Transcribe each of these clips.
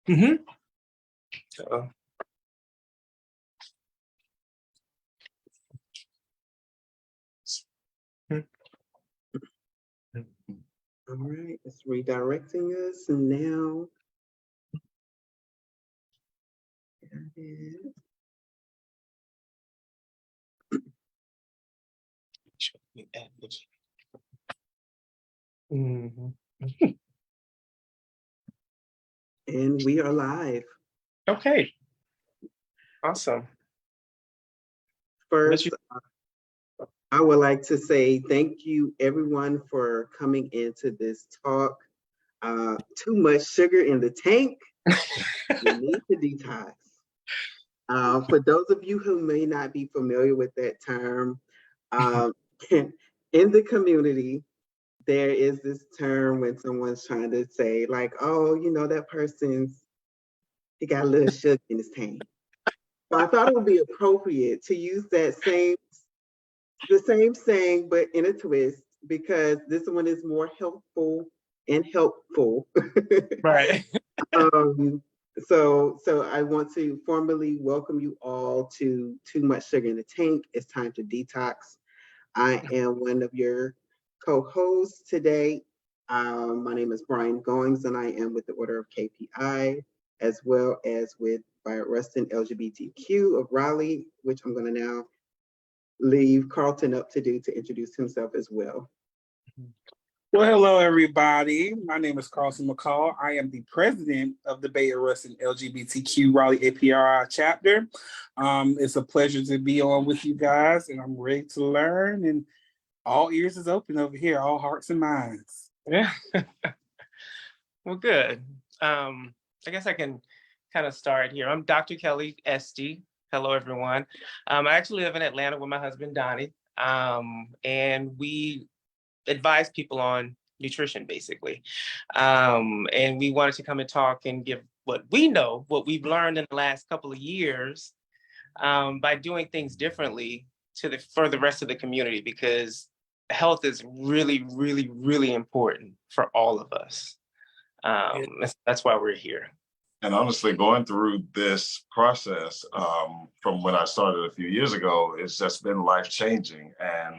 Mm-hmm. So, All right, it's redirecting us, and now there it is. mm-hmm. And we are live. Okay. Awesome. First, I would like to say thank you, everyone, for coming into this talk. Too much sugar in the tank. We need to detox. For those of you who may not be familiar with that term, um, in the community, there is this term when someone's trying to say, like, oh, you know, that he got a little sugar in his tank. So I thought it would be appropriate to use the same saying, but in a twist, because this one is more helpful and helpful. Right. So I want to formally welcome you all to Too Much Sugar in the Tank. It's time to detox. I am one of your co-hosts today. My name is Brian Goings, and I am with the Order of KPI, as well as with Bayard Rustin LGBTQ of Raleigh, which I'm going to now leave Carlton up to do to introduce himself as well. Well, hello, everybody. My name is Carlton McCall. I am the president of the Bayard Rustin LGBTQ Raleigh APRI chapter. It's a pleasure to be on with you guys, and I'm ready to learn. And all ears is open over here, all hearts and minds. Yeah. Well, good. I guess I can kind of start here. I'm Dr. Kelly Esty. Hello, everyone. I actually live in Atlanta with my husband, Donnie, and we advise people on nutrition, basically. And we wanted to come and talk and give what we know, what we've learned in the last couple of years by doing things differently for the rest of the community, because health is really, really, really important for all of us. That's why we're here. And honestly, going through this process from when I started a few years ago, it's just been life-changing. And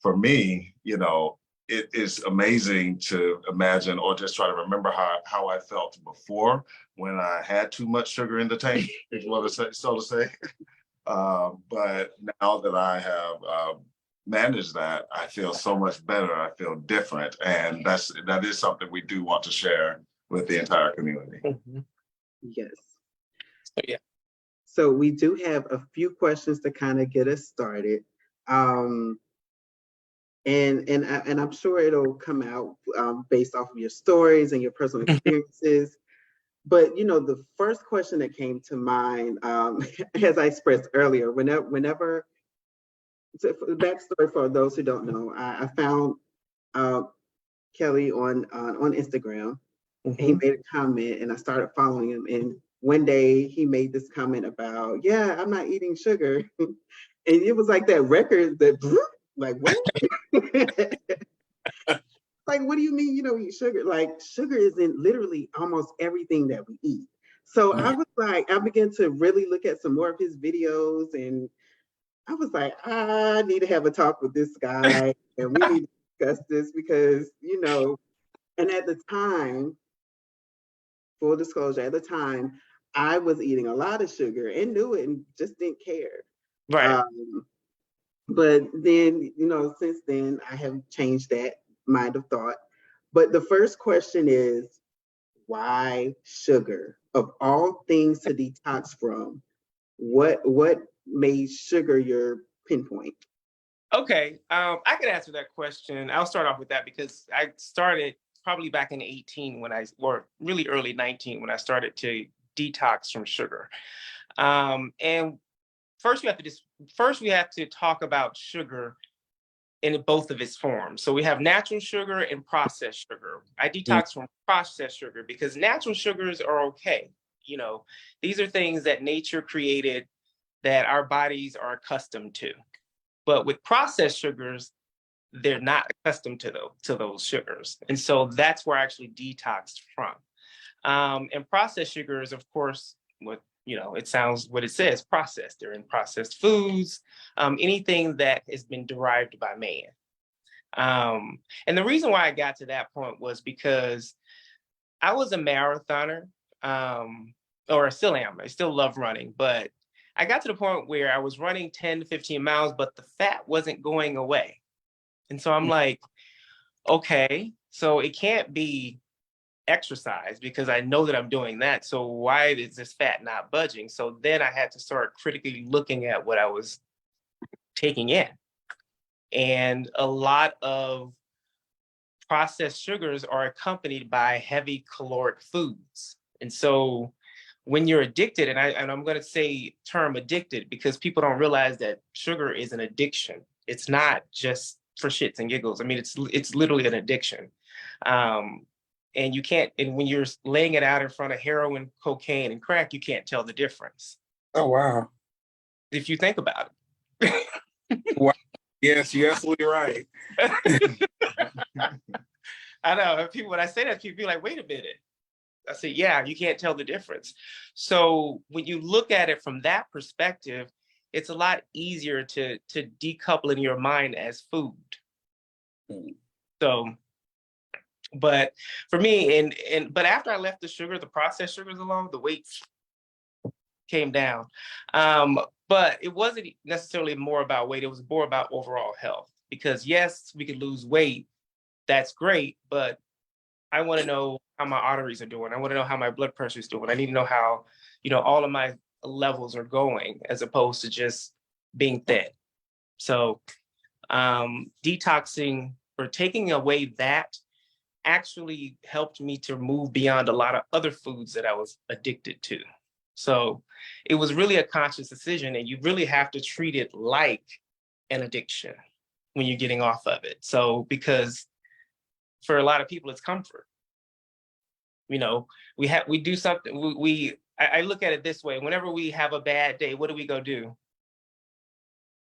for me, you know, it is amazing to imagine or just try to remember how I felt before when I had too much sugar in the tank, so to say. But now that I have managed that, I feel so much better. I feel different. And that is something we do want to share with the entire community. Mm-hmm. Yes. So, yeah. So we do have a few questions to kind of get us started. And I'm sure it'll come out based off of your stories and your personal experiences. But, you know, the first question that came to mind, as I expressed earlier, whenever so for the backstory for those who don't know, I found Kelly on Instagram. Mm-hmm. He made a comment and I started following him. And one day he made this comment about, yeah, I'm not eating sugar. And it was like that record that, like, what? Like, what do you mean you don't eat sugar? Like, sugar is in literally almost everything that we eat. So I was like, I began to really look at some more of his videos, and I was like, I need to have a talk with this guy, and we need to discuss this because, you know, and at the time, full disclosure, at the time, I was eating a lot of sugar and knew it and just didn't care. Right. But then, you know, since then, I have changed that mind of thought. But the first question is, why sugar? Of all things to detox from, what made sugar your pinpoint? Okay, I could answer that question. I'll start off with that because I started probably back in 18 or really early 19 when I started to detox from sugar. And first we have to talk about sugar in both of its forms. So we have natural sugar and processed sugar. I detox from processed sugar because natural sugars are okay. You know, these are things that nature created that our bodies are accustomed to. But with processed sugars, they're not accustomed to those sugars. And so that's where I actually detoxed from. And processed sugars, of course, it sounds what it says, processed. They're in processed foods, anything that has been derived by man. And the reason why I got to that point was because I was a marathoner, or I still am. I still love running, but I got to the point where I was running 10 to 15 miles, but the fat wasn't going away. And so I'm like, okay, so it can't be exercise because I know that I'm doing that. So why is this fat not budging? So then I had to start critically looking at what I was taking in. And a lot of processed sugars are accompanied by heavy caloric foods. And so when you're addicted, and I'm going to say term addicted because people don't realize that sugar is an addiction. It's not just for shits and giggles. I mean, it's literally an addiction. And you can't, and when you're laying it out in front of heroin, cocaine, and crack, you can't tell the difference. Oh, wow. If you think about it. Wow. Yes, you're absolutely right. I know people, when I say that, people be like, wait a minute. I say, yeah, you can't tell the difference. So when you look at it from that perspective, it's a lot easier to decouple in your mind as food. So, but for me, but after I left the sugar, the processed sugars alone, the weight came down. But it wasn't necessarily more about weight. It was more about overall health. Because yes, we could lose weight. That's great. But I want to know how my arteries are doing. I want to know how my blood pressure is doing. I need to know how, all of my levels are going as opposed to just being thin. So detoxing or taking away that actually helped me to move beyond a lot of other foods that I was addicted to. So it was really a conscious decision, and you really have to treat it like an addiction when you're getting off of it. So because for a lot of people, it's comfort. We do something. I look at it this way: whenever we have a bad day, what do we go do?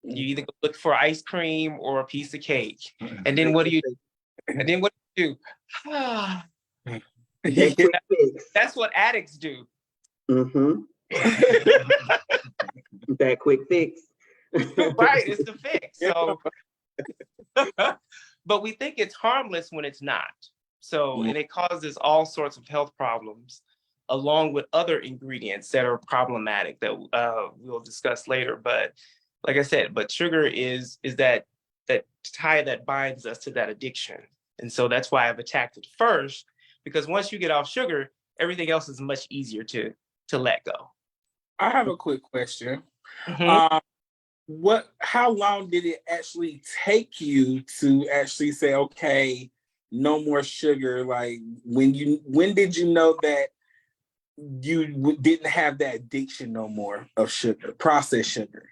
You either go look for ice cream or a piece of cake, and then what do you? And then what do you do? That quick fix. That's what addicts do. Mm-hmm. That quick fix. Right, it's the fix. So, but we think it's harmless when it's not. So, and it causes all sorts of health problems, along with other ingredients that are problematic that we'll discuss later. But like I said, but sugar is that tie that binds us to that addiction. And so that's why I've attacked it first, because once you get off sugar, everything else is much easier to let go. I have a quick question. Mm-hmm. How long did it actually take you to actually say, okay, no more sugar? Like when did you know that you didn't have that addiction no more of sugar, processed sugar?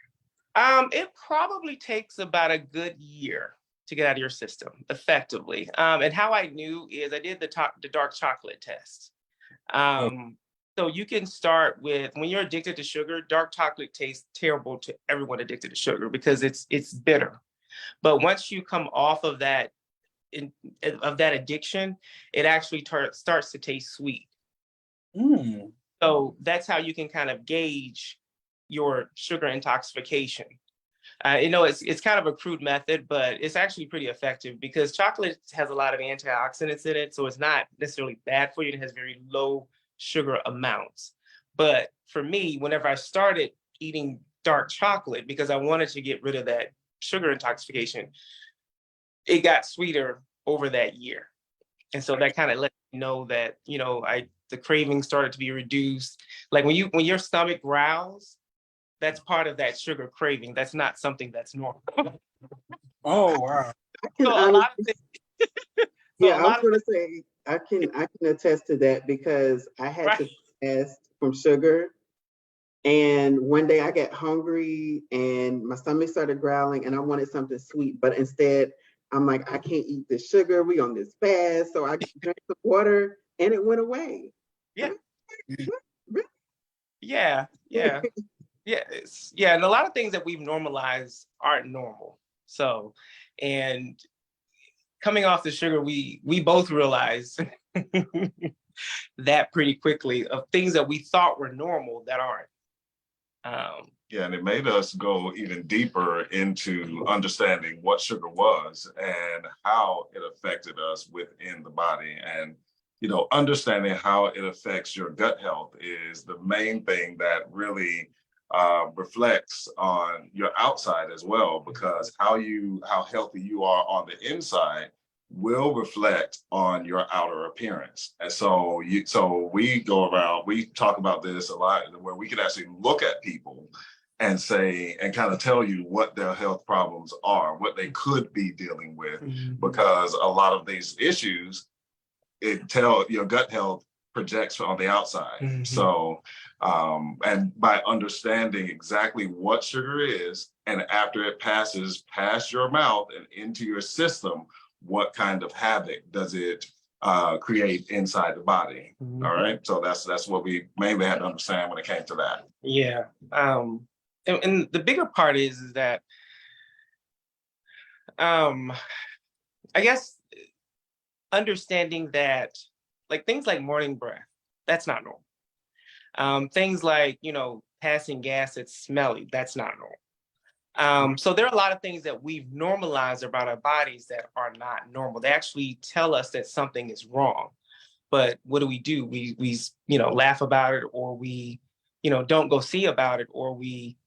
It probably takes about a good year to get out of your system effectively. And how I knew is I did the dark chocolate test. So you can start with, when you're addicted to sugar, dark chocolate tastes terrible to everyone addicted to sugar because it's bitter. But once you come off of that addiction, it actually starts to taste sweet. So that's how you can kind of gauge your sugar intoxication. It's kind of a crude method, but it's actually pretty effective because chocolate has a lot of antioxidants in it. So it's not necessarily bad for you. It has very low sugar amounts. But for me, whenever I started eating dark chocolate, because I wanted to get rid of that sugar intoxication, it got sweeter over that year. And so that kind of let me know that, the cravings started to be reduced. Like when your stomach growls, that's part of that sugar craving. That's not something that's normal. Oh, wow. Yeah, I was going to say, I can attest to that because I had to fast from sugar. And one day I got hungry and my stomach started growling and I wanted something sweet. But instead, I'm like, I can't eat the sugar. We on this fast. So I drank some water and it went away. Yeah. Yeah. Yeah. Yeah. And a lot of things that we've normalized aren't normal. So, and coming off the sugar, we both realized that pretty quickly of things that we thought were normal that aren't. Yeah, and it made us go even deeper into understanding what sugar was and how it affected us within the body. And, understanding how it affects your gut health is the main thing that really reflects on your outside as well, because how healthy you are on the inside will reflect on your outer appearance. And so we go around, we talk about this a lot, where we can actually look at people and say, and kind of tell you what their health problems are, what they could be dealing with, because a lot of these issues, your gut health projects on the outside. So, and by understanding exactly what sugar is, and after it passes past your mouth and into your system, what kind of havoc does it create inside the body? All right. So that's what we mainly had to understand when it came to that. Yeah. And the bigger part is that I guess understanding that like things like morning breath, that's not normal. Things like, passing gas that's smelly, that's not normal. So there are a lot of things that we've normalized about our bodies that are not normal. They actually tell us that something is wrong. But what do? We laugh about it, or we, don't go see about it, or we,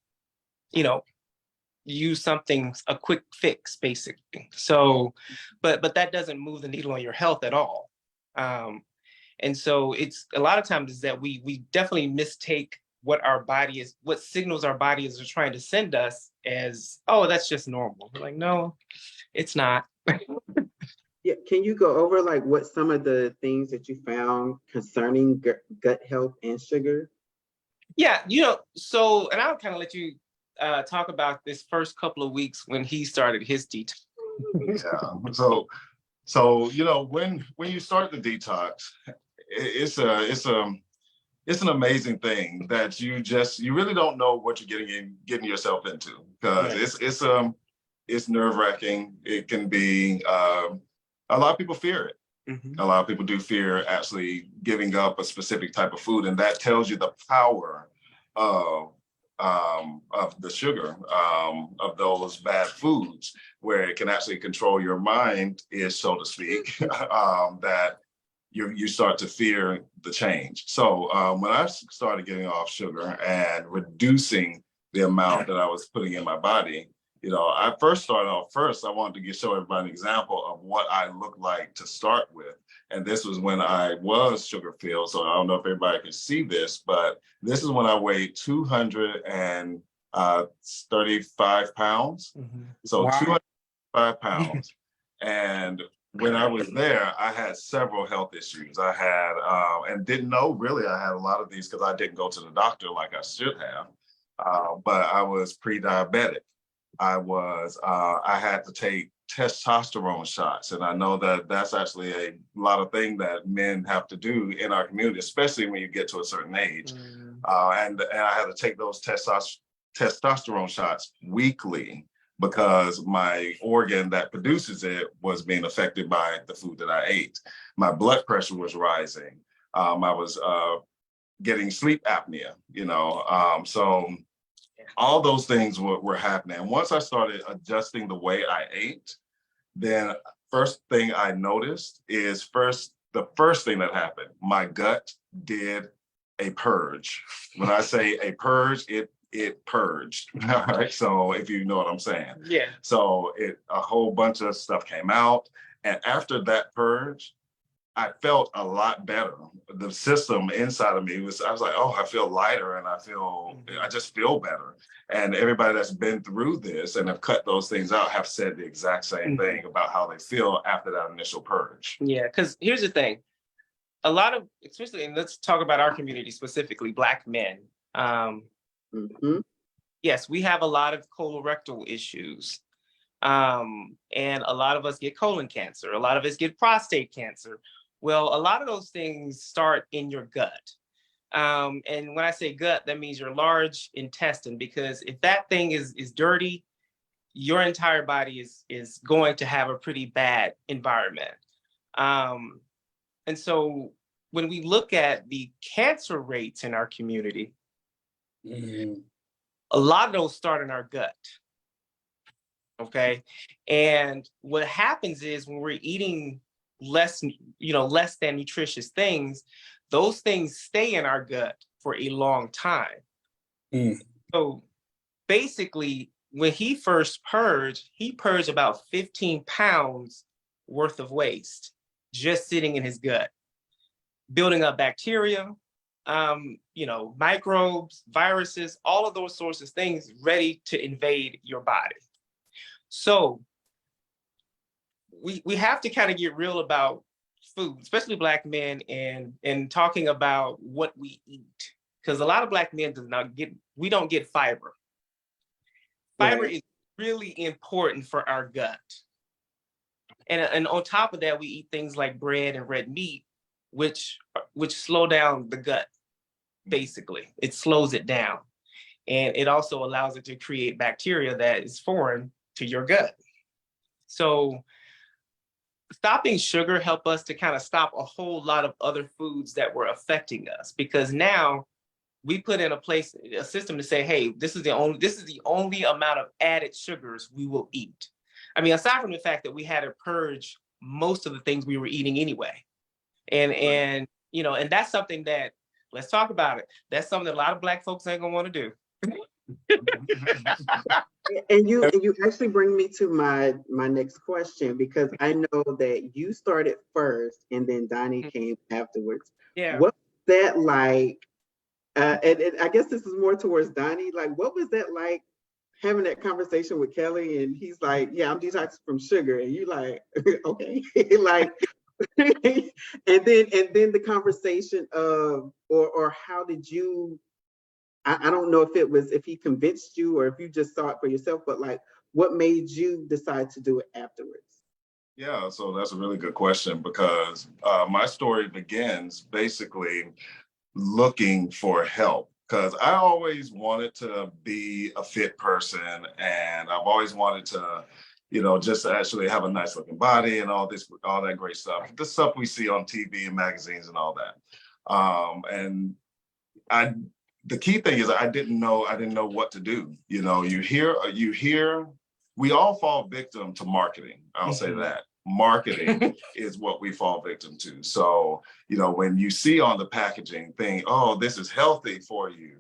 use something, a quick fix, basically. So, but that doesn't move the needle on your health at all. And so it's a lot of times is that we definitely mistake what our body is, what signals our body is trying to send us as, oh, that's just normal. We're like, no, it's not. Yeah, can you go over like what some of the things that you found concerning gut health and sugar? Yeah, so, and I'll kind of let you talk about this first couple of weeks when he started his detox. Yeah. When you start the detox, it's an amazing thing that you really don't know what you're getting yourself into, because Right. it's nerve-wracking. It can be a lot of people fear it. A lot of people do fear actually giving up a specific type of food, and that tells you the power of the sugar, of those bad foods, where it can actually control your mind, is so to speak, that you start to fear the change. So when I started getting off sugar and reducing the amount that I was putting in my body, I wanted to show everybody an example of what I looked like to start with. And this was when I was sugar filled. So I don't know if everybody can see this, but this is when I weighed 235 pounds. So Wow. 205 pounds. And when I was there, I had several health issues. I had, and didn't know really I had a lot of these because I didn't go to the doctor like I should have. But I was pre-diabetic. I had to take testosterone shots. And I know that that's actually a lot of things that men have to do in our community, especially when you get to a certain age. And I had to take those testosterone shots weekly, because my organ that produces it was being affected by the food that I ate. My blood pressure was rising. I was getting sleep apnea, so all those things were happening. And once I started adjusting the way I ate, then first thing I noticed is the first thing that happened, my gut did a purge. When I say a purge, it purged. All right. So if you know what I'm saying. Yeah. So a whole bunch of stuff came out. And after that purge, I felt a lot better. The system inside of me I was like, oh, I feel lighter, and I just feel better. And everybody that's been through this and have cut those things out have said the exact same thing about how they feel after that initial purge. Yeah, because here's the thing. A lot of, especially, and let's talk about our community specifically, Black men. Yes, we have a lot of colorectal issues. And a lot of us get colon cancer. A lot of us get prostate cancer. Well, a lot of those things start in your gut. And when I say gut, that means your large intestine, because if that thing is dirty, your entire body is going to have a pretty bad environment. And so when we look at the cancer rates in our community, a lot of those start in our gut. Okay. And what happens is when we're eating less than nutritious things, those things stay in our gut for a long time. So basically, when he first purged, he purged about 15 pounds worth of waste just sitting in his gut, building up bacteria, microbes, viruses, all of those sorts of things ready to invade your body. So we have to kind of get real about food, especially Black men, and talking about what we eat. Because a lot of Black men we don't get fiber. Fiber is really important for our gut. And on top of that, we eat things like bread and red meat, which slow down the gut, basically. It slows it down. And it also allows it to create bacteria that is foreign to your gut. So stopping sugar helped us to kind of stop a whole lot of other foods that were affecting us, because now we put in a system to say, hey, this is the only amount of added sugars we will eat. I mean, aside from the fact that we had to purge most of the things we were eating anyway. And that's something that, let's talk about it. That's something that a lot of Black folks ain't gonna want to do. And you actually bring me to my next question, because I know that you started first and then Donnie came afterwards. Yeah. What was that like? And I guess this is more towards Donnie. Like, what was that like having that conversation with Kelly? And he's like, "Yeah, I'm detoxing from sugar," and you like, "Okay," like, and then the conversation of, or how did you? I don't know if he convinced you or if you just saw it for yourself, but like, what made you decide to do it afterwards? Yeah, so that's a really good question, because my story begins basically looking for help, because I always wanted to be a fit person, and I've always wanted to, just actually have a nice looking body and all that great stuff, the stuff we see on TV and magazines and all that. And the key thing is I didn't know what to do. You hear, we all fall victim to marketing. I'll say that. Marketing is what we fall victim to. So, when you see on the packaging thing, oh, this is healthy for you,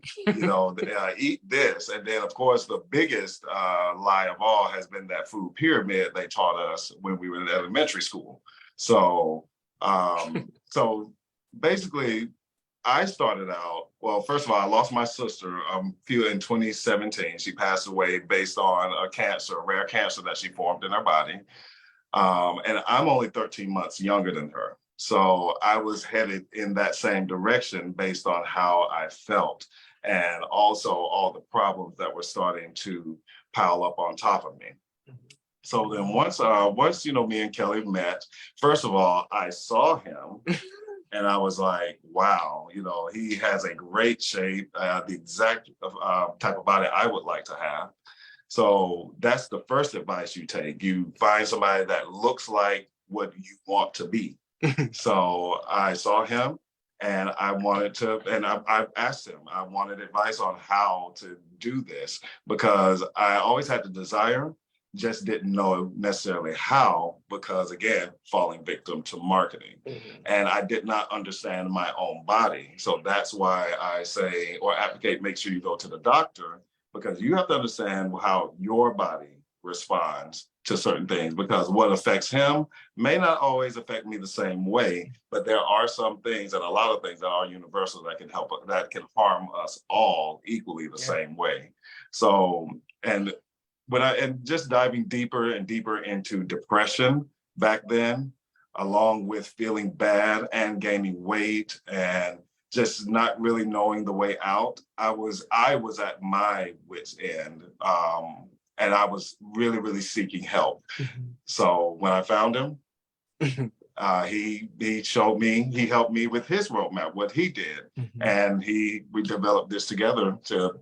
eat this. And then, of course, the biggest lie of all has been that food pyramid they taught us when we were in elementary school. So, basically, I started out, well, first of all, I lost my sister in 2017. She passed away based on a rare cancer that she formed in her body. And I'm only 13 months younger than her. So I was headed in that same direction based on how I felt, and also all the problems that were starting to pile up on top of me. So then once me and Kelly met, first of all, I saw him and I was like, wow, he has a great shape, the exact type of body I would like to have. So that's the first advice you take. You find somebody that looks like what you want to be. So I saw him and I asked him, I wanted advice on how to do this, because I always had the desire, just didn't know necessarily how, because again, falling victim to marketing. And I did not understand my own body. So that's why I say, or advocate, make sure you go to the doctor, because you have to understand how your body responds to certain things, because what affects him may not always affect me the same way, but there are some things and a lot of things that are universal that can harm us all equally the same way. So, and just diving deeper and deeper into depression back then, along with feeling bad and gaining weight and just not really knowing the way out, I was at my wit's end, and I was really, really seeking help. So when I found him, he showed me, he helped me with his roadmap, what he did, and we developed this together to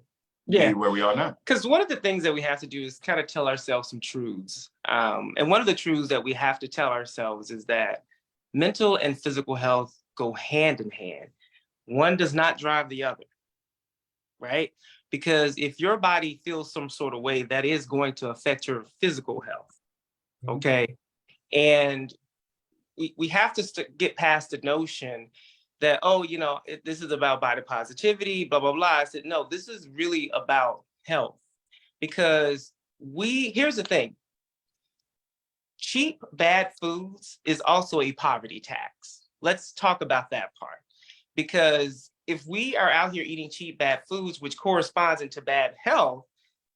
be where we are now. Because one of the things that we have to do is kind of tell ourselves some truths. And one of the truths that we have to tell ourselves is that mental and physical health go hand in hand. One does not drive the other, right? Because if your body feels some sort of way, that is going to affect your physical health, okay? And we have to get past the notion that, oh, this is about body positivity, blah, blah, blah. I said, no, this is really about health. Because here's the thing, cheap, bad foods is also a poverty tax. Let's talk about that part. Because if we are out here eating cheap, bad foods, which corresponds into bad health,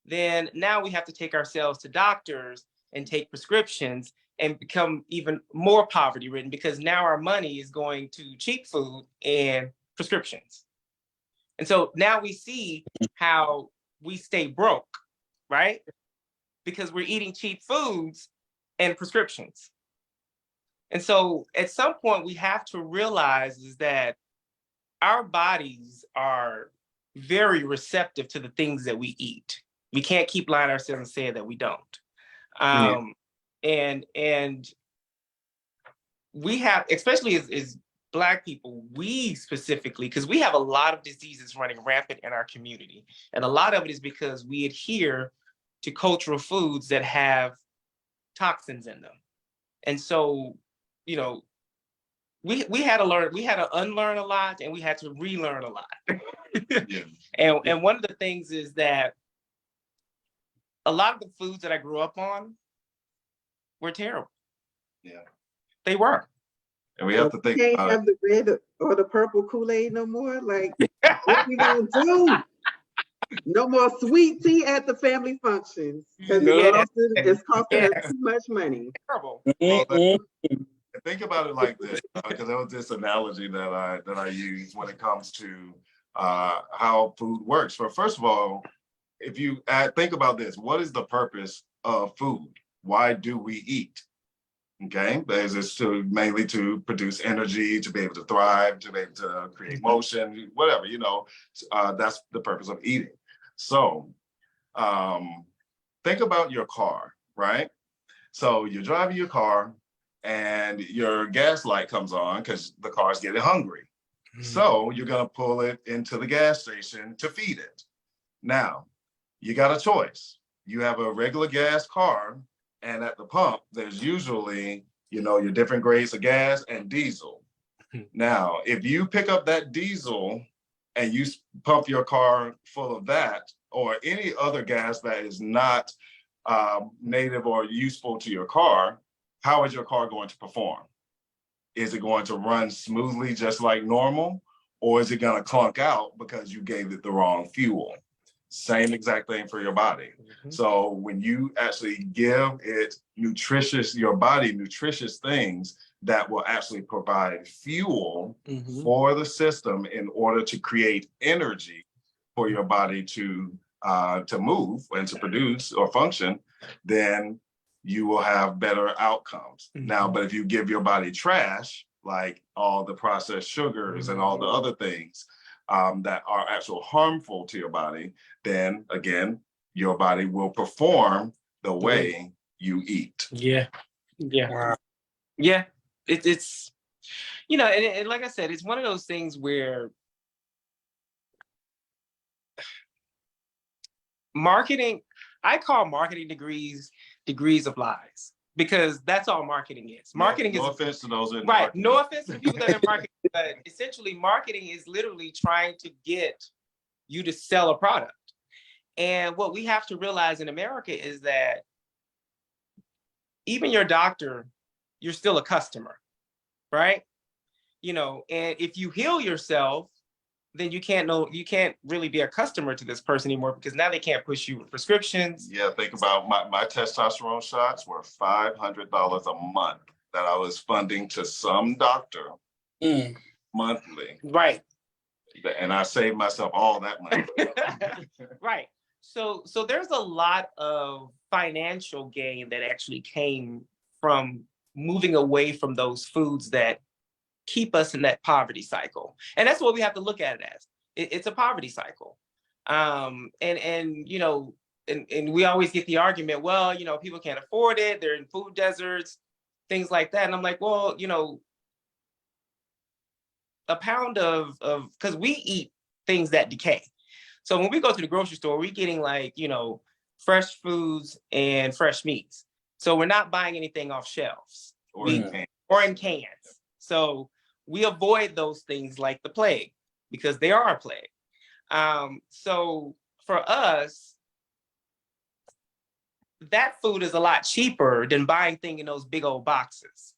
then now we have to take ourselves to doctors and take prescriptions and become even more poverty ridden, because now our money is going to cheap food and prescriptions. And so now we see how we stay broke, right? Because we're eating cheap foods and prescriptions. And so at some point we have to realize is that our bodies are very receptive to the things that we eat. We can't keep lying to ourselves and saying that we don't. And we have, especially as Black people, we specifically, because we have a lot of diseases running rampant in our community. And a lot of it is because we adhere to cultural foods that have toxins in them. And so, we had to learn, we had to unlearn a lot, and we had to relearn a lot. And one of the things is that a lot of the foods that I grew up on were terrible. Yeah. They were. And we have to think can't about have the red or the purple Kool-Aid no more. Like, what we gonna do? No more sweet tea at the family functions because it's costing us too much money. Terrible. Think about it like this, because that was this analogy that I use when it comes to how food works. But first of all, if you think about this, what is the purpose of food? Why do we eat? Okay, because it's mainly to produce energy, to be able to thrive, to be able to create motion, whatever, that's the purpose of eating. So think about your car, right? So you're driving your car and your gas light comes on because the car's getting hungry. So you're gonna pull it into the gas station to feed it. Now, you got a choice. You have a regular gas car, and at the pump, there's usually, your different grades of gas and diesel. Now, if you pick up that diesel and you pump your car full of that, or any other gas that is not native or useful to your car, how is your car going to perform? Is it going to run smoothly just like normal, or is it going to clunk out because you gave it the wrong fuel? Same exact thing for your body. So when you actually give your body nutritious things that will actually provide fuel for the system in order to create energy for your body to move and to produce or function, then you will have better outcomes. Now, but if you give your body trash, like all the processed sugars and all the other things that are actual harmful to your body, then again, your body will perform the way you eat. Yeah. It's and like I said, it's one of those things where marketing, I call marketing degrees of lies, because that's all marketing is. Marketing is, no offense to those in right. marketing. No offense to people that are in marketing, but essentially marketing is literally trying to get you to sell a product. And what we have to realize in America is that even your doctor, you're still a customer, right? And if you heal yourself, then you can't really be a customer to this person anymore, because now they can't push you with prescriptions. Yeah, think about my testosterone shots were $500 a month that I was funding to some doctor monthly. Right. And I saved myself all that money. Right. So there's a lot of financial gain that actually came from moving away from those foods that keep us in that poverty cycle. And that's what we have to look at it as. It's a poverty cycle. And we always get the argument, well, people can't afford it, they're in food deserts, things like that. And I'm like, well, a pound of because we eat things that decay. So when we go to the grocery store, we're getting like, fresh foods and fresh meats. So we're not buying anything off shelves Or or in cans. So we avoid those things like the plague because they are a plague. So for us, that food is a lot cheaper than buying things in those big old boxes.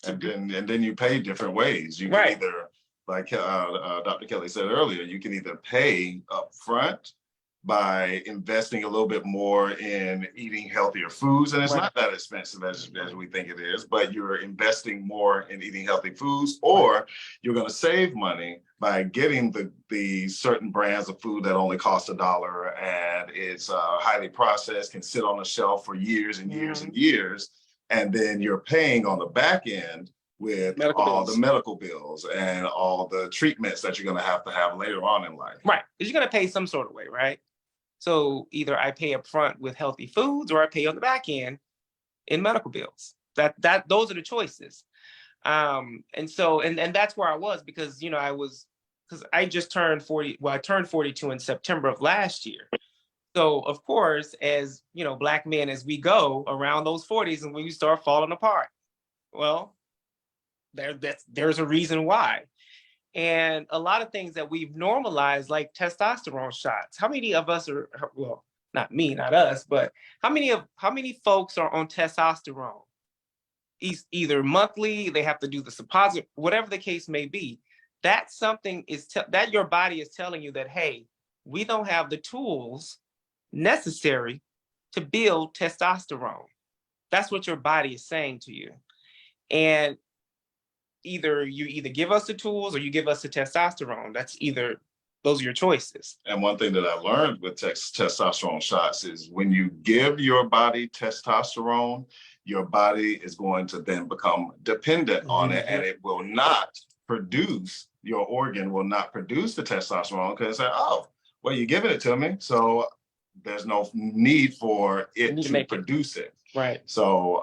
and then you pay different ways. You can Right. either, like Dr. Kelly said earlier, you can either pay up front by investing a little bit more in eating healthier foods, and it's Right. not that expensive as we think it is, but you're investing more in eating healthy foods, or you're going to save money by getting the certain brands of food that only cost $1 and it's highly processed, can sit on the shelf for years and years and years, and then you're paying on the back end with Medical all bills. the medical bills and all the treatments that you're going to have later on in life. Right. Because you're going to pay some sort of way, right? So either I pay up front with healthy foods or I pay on the back end in medical bills. Those are the choices. And that's where I was because, because I just turned 40. Well, I turned 42 in September of last year. So of course, as Black men, as we go around those 40s and when you start falling apart, well, there's a reason why. And a lot of things that we've normalized, like testosterone shots. How many of us are, well, not me, not us, but how many folks are on testosterone? Either monthly, they have to do the suppository, whatever the case may be. That's something that your body is telling you that, hey, we don't have the tools necessary to build testosterone. That's what your body is saying to you. And you give us the tools or you give us the testosterone. Those are your choices. And one thing that I learned with testosterone shots is when you give your body testosterone, your body is going to then become dependent on it, and it will not produce, your organ will not produce the testosterone because it's like, oh, well, you're giving it to me, so there's no need for it to produce it. Right. So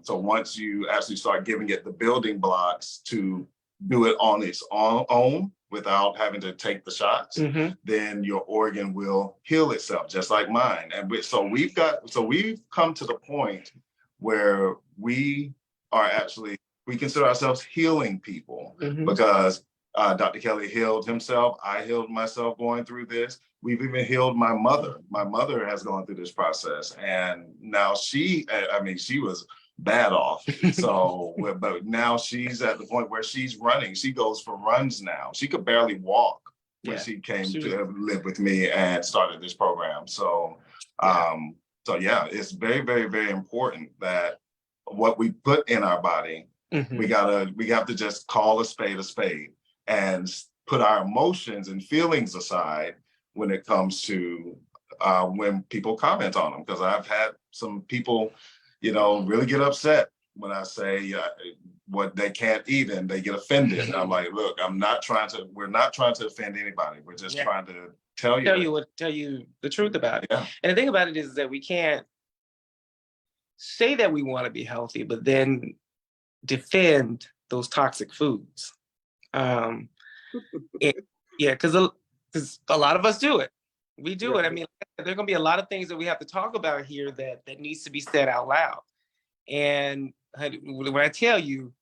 once you actually start giving it the building blocks to do it on its own without having to take the shots, then your organ will heal itself, just like mine. And we've come to the point where we consider ourselves healing people because Dr. Kelly healed himself. I healed myself going through this. We've even healed my mother. My mother has gone through this process, and now she was bad off. So, but now she's at the point where she's running. She goes for runs now. She could barely walk when she came to live with me and started this program. So, it's very, very, very important that what we put in our body, we have to just call a spade and put our emotions and feelings aside when it comes to when people comment on them. Because I've had some people, really get upset when I say what they can't eat and they get offended. And I'm like, look, we're not trying to offend anybody. We're just trying to tell you the truth about it. Yeah. And the thing about it is that we can't say that we want to be healthy, but then defend those toxic foods. Because a lot of us do it. We do it. I mean, there are going to be a lot of things that we have to talk about here that needs to be said out loud. And when I tell you,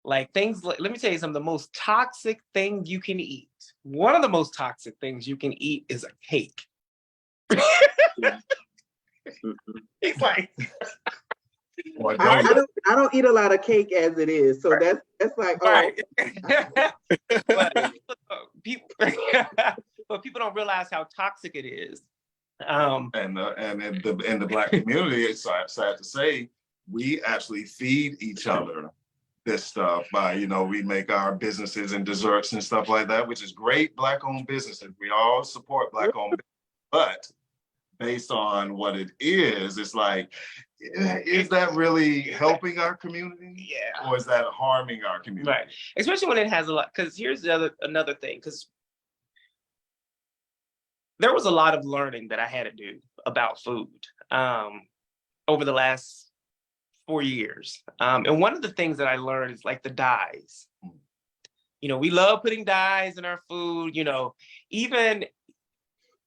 like things like, let me tell you something, the most toxic thing you can eat. One of the most toxic things you can eat is a cake. It's like, I don't eat a lot of cake as it is, so that's like, right. But people don't realize how toxic it is. And in the Black community, it's sad to say, we actually feed each other this stuff by, we make our businesses and desserts and stuff like that, which is great. Black-owned businesses, we all support Black-owned businesses, but based on what it is, it's like, is that really helping our community? Yeah. Or is that harming our community? Right. Especially when it has a lot, because here's another thing, because there was a lot of learning that I had to do about food over the last 4 years. And one of the things that I learned is like the dyes. We love putting dyes in our food, even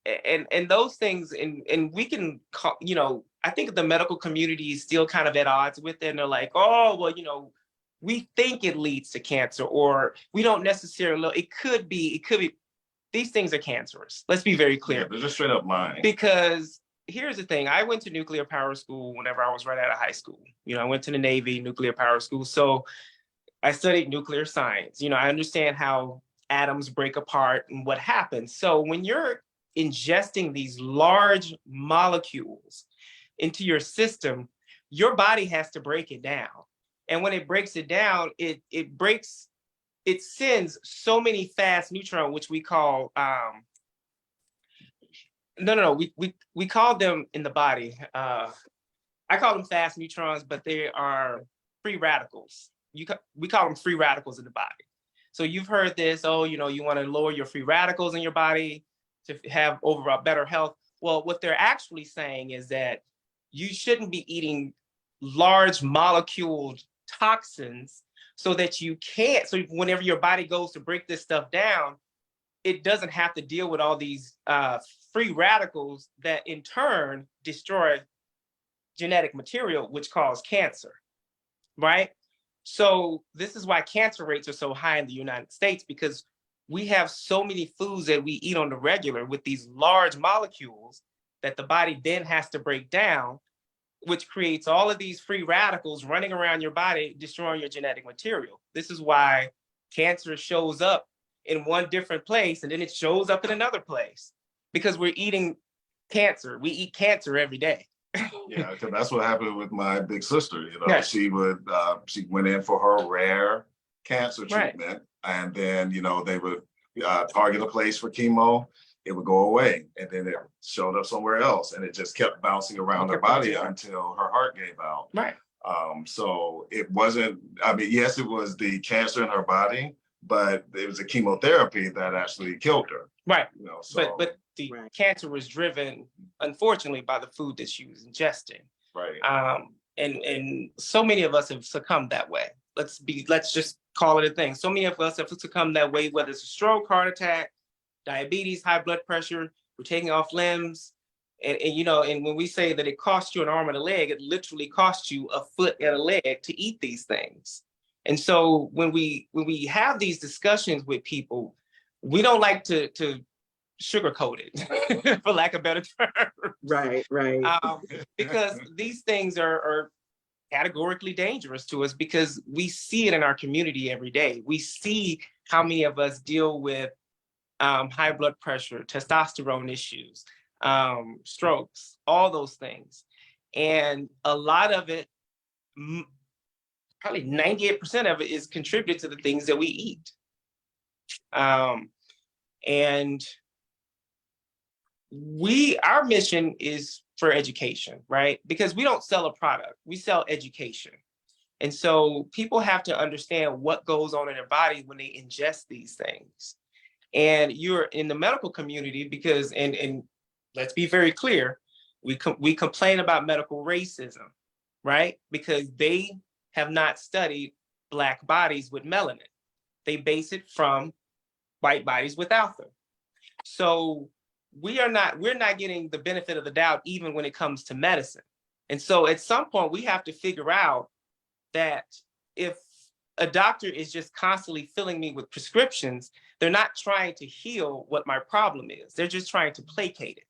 and those things, and we can call, I think the medical community is still kind of at odds with it. And they're like, oh, well, we think it leads to cancer, or we don't necessarily know. It could be, these things are cancerous. Let's be very clear. Yeah, they're just straight up lying. Because here's the thing, I went to nuclear power school whenever I was right out of high school. I went to the Navy nuclear power school. So I studied nuclear science. I understand how atoms break apart and what happens. So when you're ingesting these large molecules into your system, your body has to break it down. And when it breaks it down, it sends so many fast neutrons, which we call we call them in the body. I call them fast neutrons, but they are free radicals. We call them free radicals in the body. So you've heard this, you want to lower your free radicals in your body to have overall better health. Well, what they're actually saying is that you shouldn't be eating large molecule toxins so that so whenever your body goes to break this stuff down, it doesn't have to deal with all these free radicals that in turn destroy genetic material, which cause cancer, right? So this is why cancer rates are so high in the United States, because we have so many foods that we eat on the regular with these large molecules that the body then has to break down, which creates all of these free radicals running around your body, destroying your genetic material. This is why cancer shows up in one different place and then it shows up in another place, because we're eating cancer. We eat cancer every day. Yeah, because that's what happened with my big sister. Right. She went in for her rare cancer Right. treatment, and then they would target a place for chemo. It would go away, and then it showed up somewhere else, and it just kept bouncing around her body until her heart gave out. Right. So it wasn't. I mean, yes, it was the cancer in her body, but it was the chemotherapy that actually killed her. Right. So, but the cancer was driven, unfortunately, by the food that she was ingesting. Right. And so many of us have succumbed that way. Let's just call it a thing. So many of us have succumbed that way, whether it's a stroke, heart attack, diabetes, high blood pressure, we're taking off limbs. And when we say that it costs you an arm and a leg, it literally costs you a foot and a leg to eat these things. And so when we have these discussions with people, we don't like to sugarcoat it, for lack of better term. Right. Because these things are categorically dangerous to us, because we see it in our community every day. We see how many of us deal with high blood pressure, testosterone issues, strokes, all those things. And a lot of it, probably 98% of it, is contributed to the things that we eat. And our mission is for education, right? Because we don't sell a product, we sell education. And so people have to understand what goes on in their body when they ingest these things. And you're in the medical community because, and let's be very clear, we complain about medical racism, right? Because they have not studied Black bodies with melanin. They base it from white bodies without them. So we're not getting the benefit of the doubt even when it comes to medicine. And so at some point we have to figure out that if a doctor is just constantly filling me with prescriptions, they're not trying to heal what my problem is. They're just trying to placate it.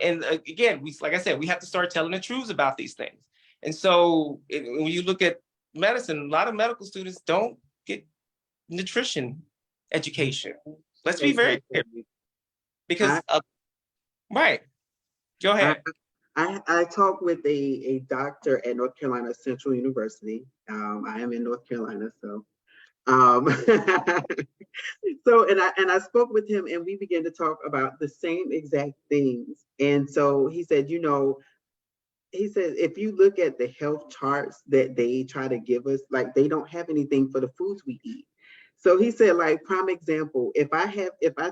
And again, like I said, we have to start telling the truth about these things. And so when you look at medicine, a lot of medical students don't get nutrition education. Let's be very clear. Because, right, go ahead. I talked with a doctor at North Carolina Central University. I am in North Carolina, so and I spoke with him, and we began to talk about the same exact things. And so he said, if you look at the health charts that they try to give us, like, they don't have anything for the foods we eat. So he said, like, prime example, if I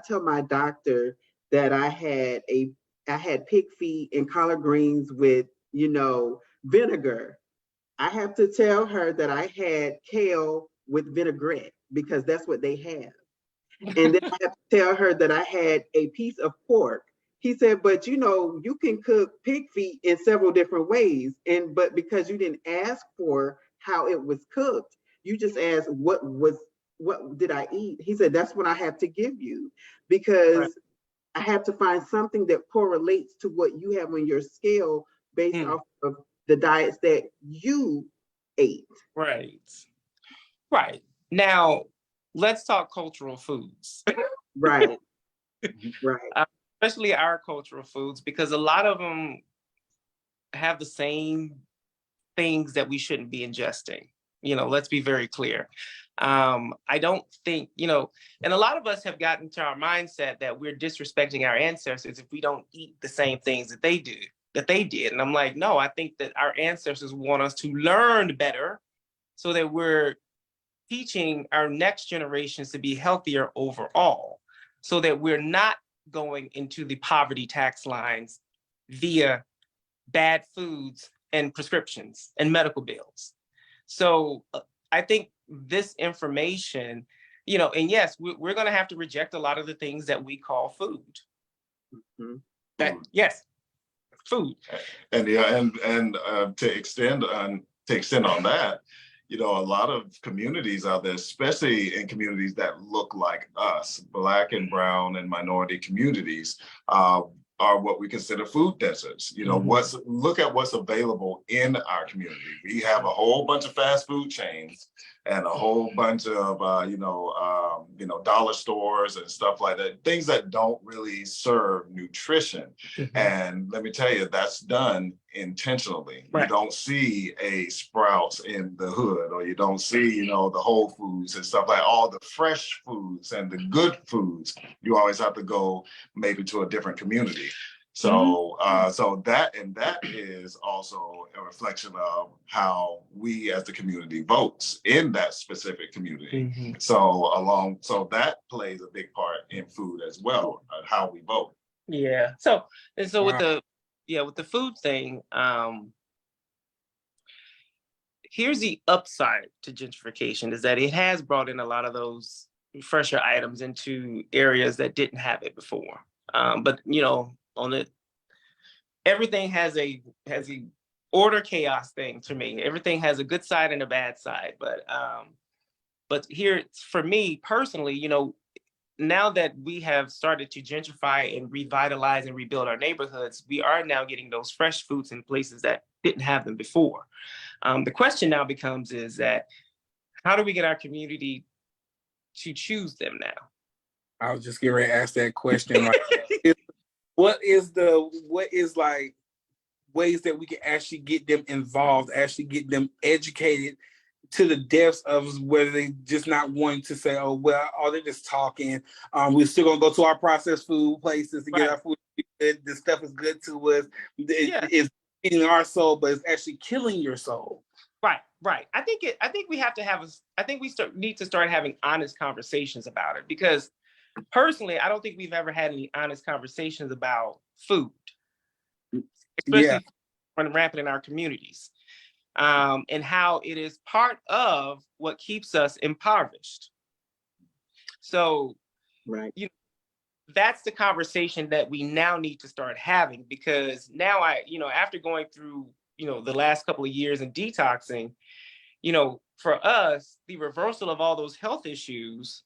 tell my doctor that I had pig feet and collard greens with, vinegar, I have to tell her that I had kale with vinaigrette, because that's what they have. And then I have to tell her that I had a piece of pork. He said, but you know, you can cook pig feet in several different ways. But because you didn't ask for how it was cooked, you just asked what did I eat? He said, that's what I have to give you, Right. because I have to find something that correlates to what you have on your scale based off of the diets that you ate. Right. Right. Now, let's talk cultural foods. Right. Right. Especially our cultural foods, because a lot of them have the same things that we shouldn't be ingesting. Let's be very clear. I don't think, and a lot of us have gotten to our mindset that we're disrespecting our ancestors if we don't eat the same things that they did. And I'm like, no, I think that our ancestors want us to learn better so that we're teaching our next generations to be healthier overall, so that we're not going into the poverty tax lines via bad foods and prescriptions and medical bills. So I think this information, and yes, we're going to have to reject a lot of the things that we call food. Mm-hmm. Yes, food. And to extend on that, a lot of communities out there, especially in communities that look like us, Black and brown and minority communities, are what we consider food deserts. Look at what's available in our community. We have a whole bunch of fast food chains and a whole bunch of dollar stores and stuff like that, things that don't really serve nutrition. Mm-hmm. And let me tell you, that's done intentionally. Right. You don't see a Sprouts in the hood, or you don't see, the Whole Foods and stuff, like all the fresh foods and the good foods. You always have to go maybe to a different community. So, that is also a reflection of how we as the community votes in that specific community. Mm-hmm. So that plays a big part in food as well, how we vote. Yeah. So Wow. with the food thing, here's the upside to gentrification, is that it has brought in a lot of those fresher items into areas that didn't have it before. But on it, everything has a order chaos thing to me. Everything has a good side and a bad side. But here, for me personally, now that we have started to gentrify and revitalize and rebuild our neighborhoods, we are now getting those fresh foods in places that didn't have them before. The question now becomes is that, how do we get our community to choose them now? I was just getting ready to ask that question. What is like ways that we can actually get them involved, actually get them educated to the depths of whether they just not wanting to say, oh, well, they're just talking. We're still gonna go to our processed food places to get our food. This stuff is good to us. It's feeding our soul, but it's actually killing your soul. Right. I think we have to have need to start having honest conversations about it, because personally, I don't think we've ever had any honest conversations about food, especially running rampant in our communities, and how it is part of what keeps us impoverished. So, right, that's the conversation that we now need to start having, because now after going through, the last couple of years in detoxing, for us, the reversal of all those health issues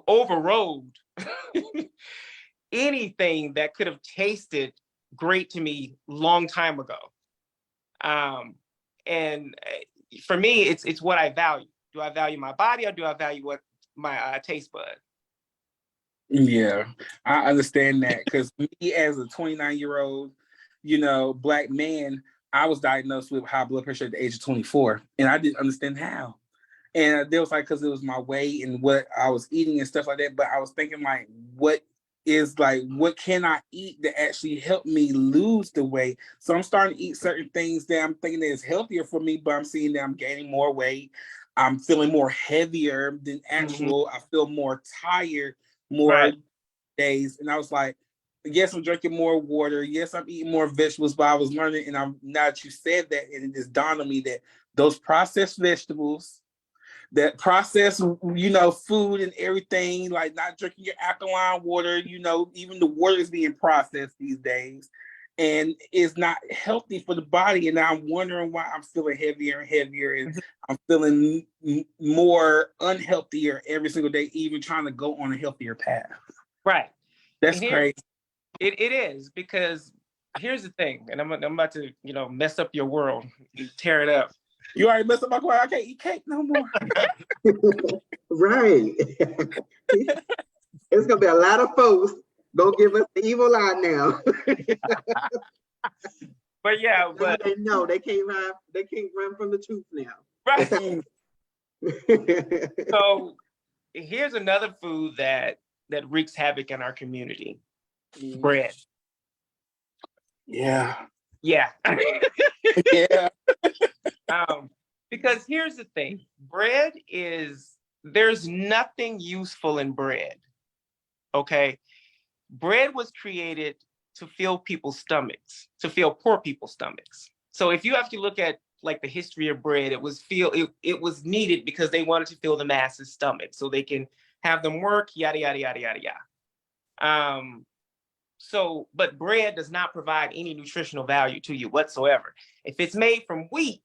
overrode anything that could have tasted great to me long time ago. And for me, it's what I value. Do I value my body, or do I value what my taste bud? Yeah, I understand that, because me as a 29-year-old, Black man, I was diagnosed with high blood pressure at the age of 24, and I didn't understand how. And they was like, because it was my weight and what I was eating and stuff like that. But I was thinking, like, what can I eat that actually help me lose the weight? So I'm starting to eat certain things that I'm thinking that is healthier for me, but I'm seeing that I'm gaining more weight. I'm feeling more heavier than actual. I feel more tired more days. And I was like, yes, I'm drinking more water. Yes, I'm eating more vegetables, but I was learning, and now that you said that, and it just dawned on me that those processed vegetables, that processed, food and everything, like not drinking your alkaline water, even the water is being processed these days and it's not healthy for the body. And I'm wondering why I'm feeling heavier and heavier and I'm feeling more unhealthier every single day, even trying to go on a healthier path. Right. That's And crazy. It is, because here's the thing, and I'm about to, mess up your world, tear it up. You already messed up my quiet. I can't eat cake no more. Right. It's gonna be a lot of folks gonna give us the evil eye now. But yeah, but they know they can't run from the truth now. right. So here's another food that wreaks havoc in our community. Bread. Yeah. Yeah. Yeah. Because here's the thing, there's nothing useful in bread. Okay. Bread was created to fill people's stomachs, to fill poor people's stomachs. So if you have to look at like the history of bread, it was needed because they wanted to fill the masses' stomachs so they can have them work, yada, yada, yada, yada, yada. But bread does not provide any nutritional value to you whatsoever. If it's made from wheat,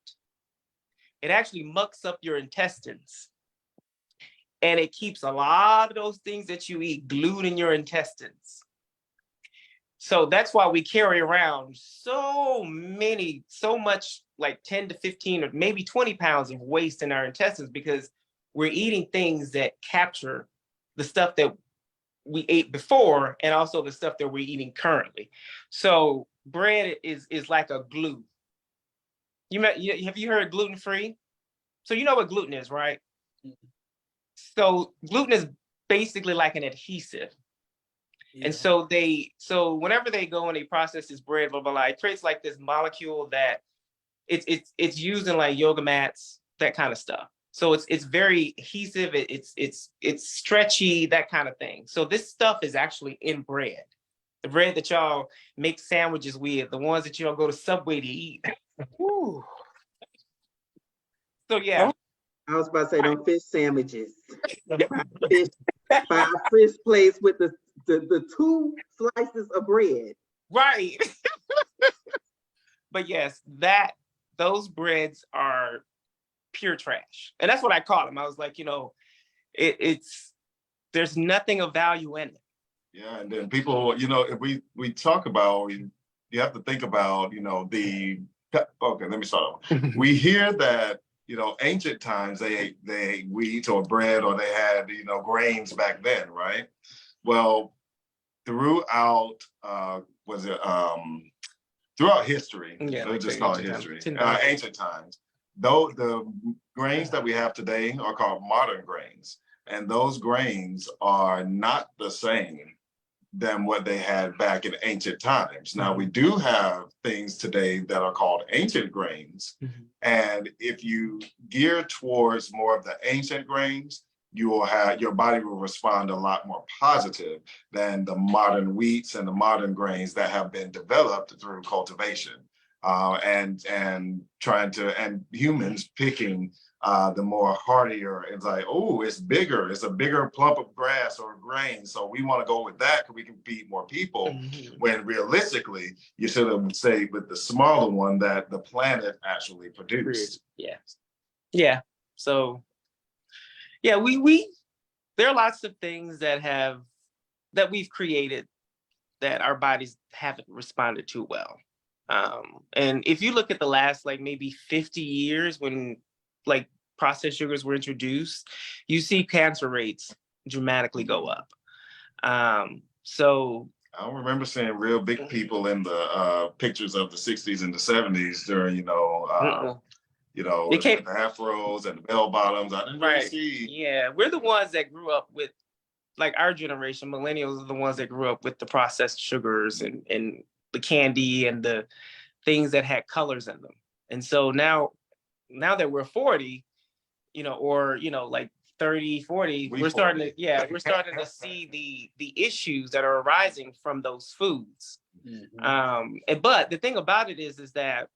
it actually mucks up your intestines. And it keeps a lot of those things that you eat glued in your intestines. So that's why we carry around so much, like 10 to 15 or maybe 20 pounds of waste in our intestines, because we're eating things that capture the stuff that we ate before and also the stuff that we're eating currently. So bread is like a glue. Have you heard gluten-free? So you know what gluten is, right? Mm-hmm. So gluten is basically like an adhesive. Yeah. And so whenever they go and they process this bread, blah, blah, blah, it creates like this molecule that it's used in like yoga mats, that kind of stuff. So it's very adhesive, it's stretchy, that kind of thing. So this stuff is actually in bread. The bread that y'all make sandwiches with, the ones that y'all go to Subway to eat. So yeah. I was about to say, them fish sandwiches. Five fish plates with the 2 slices of bread. Right. But yes, those breads are pure trash. And that's what I call them. I was like, there's nothing of value in it. Yeah, and then people, if we talk about, you have to think about, okay, let me start over. We hear that, ancient times they ate wheat or bread, or they had, grains back then, right? Well, throughout throughout history, let's just call it history, ancient times, though the grains that we have today are called modern grains, and those grains are not the same than what they had back in ancient times. Now, we do have things today that are called ancient grains. Mm-hmm. And if you gear towards more of the ancient grains, your body will respond a lot more positive than the modern wheats and the modern grains that have been developed through cultivation and humans picking the more hardier. It's like, oh, it's bigger. It's a bigger plump of grass or grain. So we want to go with that because we can feed more people. Mm-hmm. When realistically, you should have stayed with the smaller one that the planet actually produced. Yeah. Yeah. So, yeah, there are lots of things that we've created that our bodies haven't responded to well. And if you look at the last, like maybe 50 years when like processed sugars were introduced, you see cancer rates dramatically go up. So I don't remember seeing real big people in the pictures of the 60s and the 70s during, the afros and the bell bottoms. I didn't really see. Yeah, we're the ones that grew up with, like our generation, millennials are the ones that grew up with the processed sugars and the candy and the things that had colors in them. And so now that we're 40, like 30, 40, we're starting to see the issues that are arising from those foods. Mm-hmm. But the thing about it is that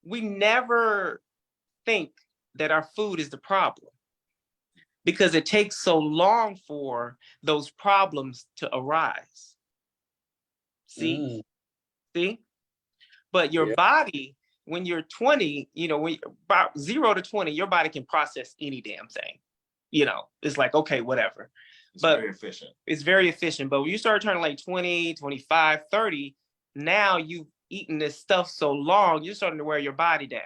we never think that our food is the problem. because it takes so long for those problems to arise. See? See? But your body, when you're 20, you know, when about 0 to 20, your body can process any damn thing. You know, it's like, okay, whatever. It's but very efficient. It's very efficient. But when you start turning like 20, 25, 30, now you've eaten this stuff so long, you're starting to wear your body down.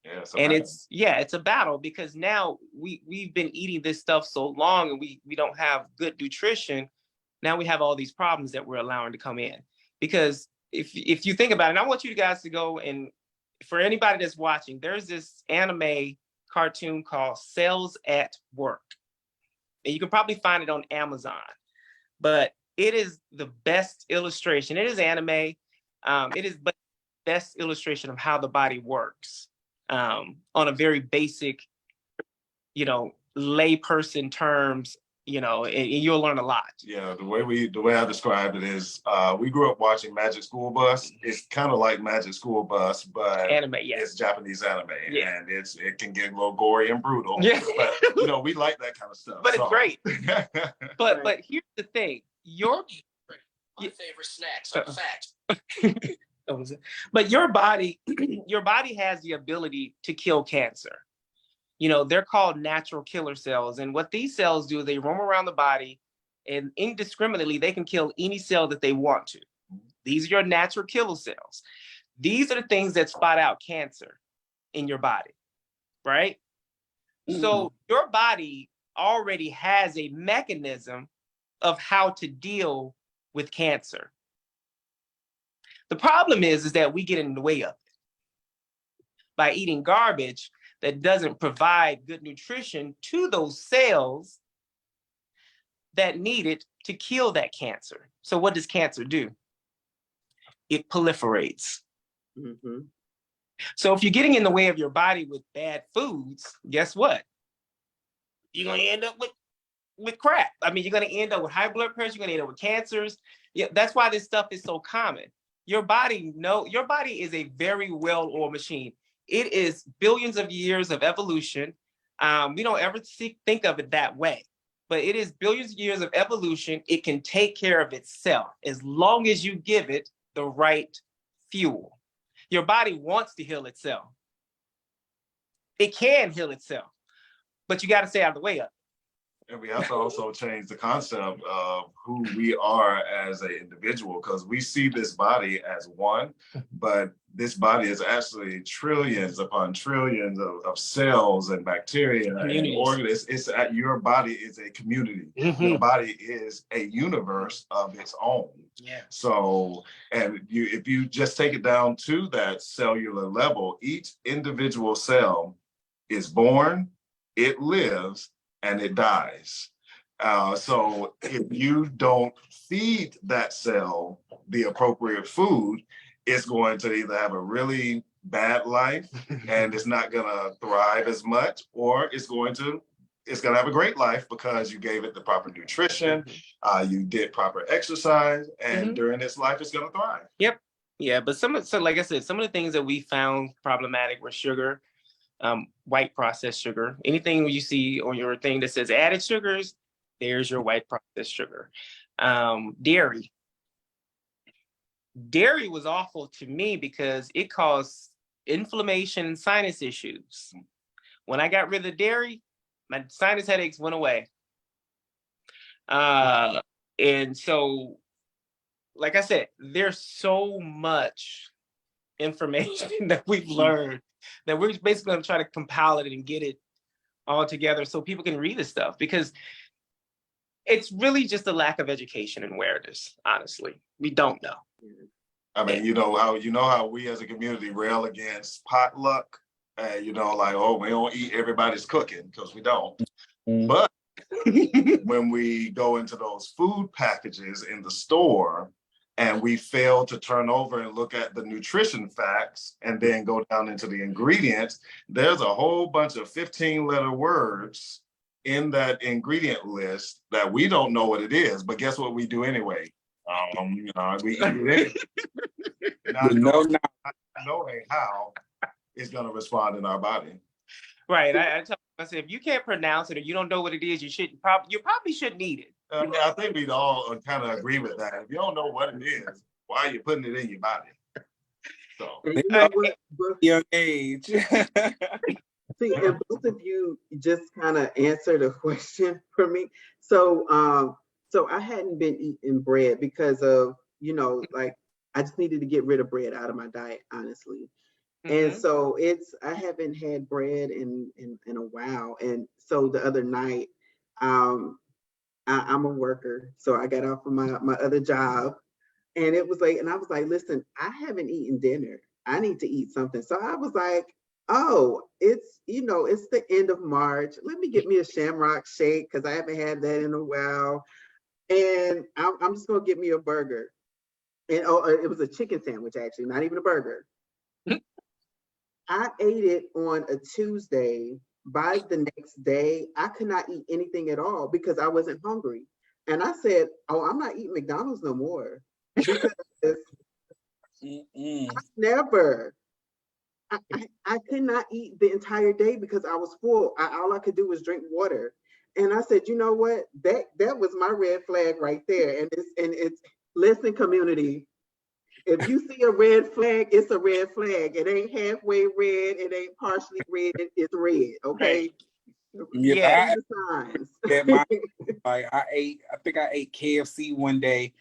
Yeah, and it's a battle, because now we've been eating this stuff so long, and we don't have good nutrition. Now we have all these problems that we're allowing to come in. Because if you think about it, and I want you guys to go, and for anybody that's watching, there's this anime cartoon called Cells at Work. And you can probably find it on Amazon. But it is the best illustration. It is anime. It is the best illustration of how the body works, on a very basic, you know, layperson terms, you know, and you'll learn a lot. Yeah, the way I described it is, we grew up watching Magic School Bus. It's kind of like Magic School Bus, but Anime, yes. It's Japanese anime, Yeah. and it can get a little gory and brutal. Yeah. But you know, we like that kind of stuff. But it's great. But Right. but here's the thing: My favorite snacks are facts. But your body has the ability to kill cancer. You know, they're called natural killer cells. And what these cells do is they roam around the body, and indiscriminately, they can kill any cell that they want to. These are your natural killer cells. These are the things that spot out cancer in your body, right? So your body already has a mechanism of how to deal with cancer. The problem is that we get in the way of it by eating garbage that doesn't provide good nutrition to those cells that need it to kill that cancer. So what does cancer do? It proliferates. Mm-hmm. So if you're getting in the way of your body with bad foods, guess what? You're going to end up with crap. I mean, you're going to end up with high blood pressure. You're going to end up with cancers. Yeah, that's why this stuff is so common. Your body is a very well-oiled machine. It is billions of years of evolution. We don't ever think of it that way, but it is billions of years of evolution. It can take care of itself as long as you give it the right fuel. Your body wants to heal itself. It can heal itself, but you got to stay out of the way of it. And we have to also change the concept of who we are as an individual, because we see this body as one, but this body is actually trillions upon trillions of cells and bacteria and organs. Your body is a community. Mm-hmm. Your body is a universe of its own. Yeah. So, and if you just take it down to that cellular level, each individual cell is born, it lives, and it dies. So if you don't feed that cell the appropriate food, it's going to either have a really bad life and it's not gonna thrive as much, or it's gonna have a great life because you gave it the proper nutrition, you did proper exercise, and during its life, it's gonna thrive. Yep. Yeah, but so like I said, some of the things that we found problematic were sugar, white processed sugar. Anything you see on your thing that says added sugars, there's your white processed sugar. Dairy. Dairy was awful to me because it caused inflammation and sinus issues. When I got rid of dairy, my sinus headaches went away. And so, like I said, there's so much information that we've learned that we're basically going to try to compile it and get it all together so people can read this stuff, because it's really just a lack of education and awareness. Honestly, we don't know. I mean, you know how we as a community rail against potluck, you know, like, oh, we don't eat everybody's cooking, because we don't. But when we go into those food packages in the store and we fail to turn over and look at the nutrition facts and then go down into the ingredients, there's a whole bunch of 15-letter words in that ingredient list that we don't know what it is, but guess what we do anyway? You know, we eat it anyway. Not knowing how it's going to respond in our body. Right. I tell myself, if you can't pronounce it or you don't know what it is, you probably shouldn't eat it. I mean, I think we'd all kind of agree with that. If you don't know what it is, why are you putting it in your body? So, And you know what? Young age. See, and both of you just kind of answered a question for me. So, so I hadn't been eating bread because of, you know, like I just needed to get rid of bread out of my diet, honestly. And Mhm. so I haven't had bread in a while. And so the other night, I'm a worker, so I got off of my other job, and it was like, and I was like, listen, I haven't eaten dinner. I need to eat something. So I was like, oh, it's, you know, it's the end of March. Let me get me a shamrock shake because I haven't had that in a while. And I'm just gonna get me a burger. And oh, it was a chicken sandwich actually, not even a burger. I ate it on a Tuesday. By the next day, I could not eat anything at all because I wasn't hungry. And I said, oh, I'm not eating McDonald's no more because never. I could not eat the entire day because I was full. All I could do was drink water. And I said, you know what? That was my red flag right there. And it's listen, community. If you see a red flag, it's a red flag. It ain't halfway red. It ain't partially red. It's red. Okay. Yeah, Yeah. See the signs. I think I ate KFC one day,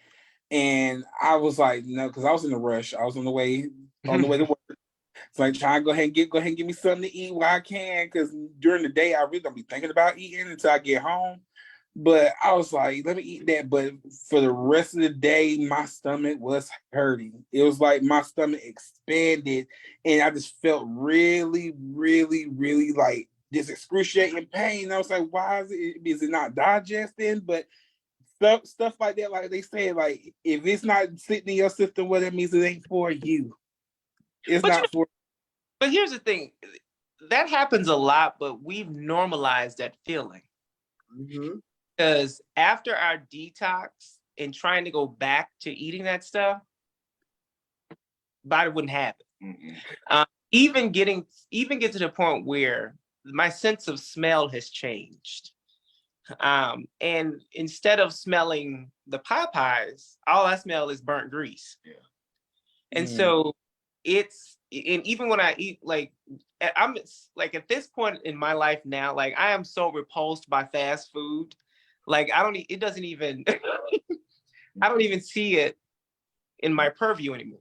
and I was like, no, because I was in a rush. I was on the way to work. It's like trying to go ahead and give me something to eat while I can, because during the day I really don't be thinking about eating until I get home. But I was like, let me eat that. But for the rest of the day, my stomach was hurting. It was like my stomach expanded, and I just felt really, really, really like this excruciating pain. I was like, why is it not digesting? But stuff like that, like they say, like if it's not sitting in your system, well, that means it ain't for you. It's But not for. but here's the thing. That happens a lot, but we've normalized that feeling. Mhm. Because after our detox and trying to go back to eating that stuff, body wouldn't happen. Even get to the point where my sense of smell has changed. And instead of smelling the Popeyes, all I smell is burnt grease. Yeah. And so and even when I eat, like, I'm like at this point in my life now, like I am so repulsed by fast food. Like it doesn't even, I don't even see it in my purview anymore.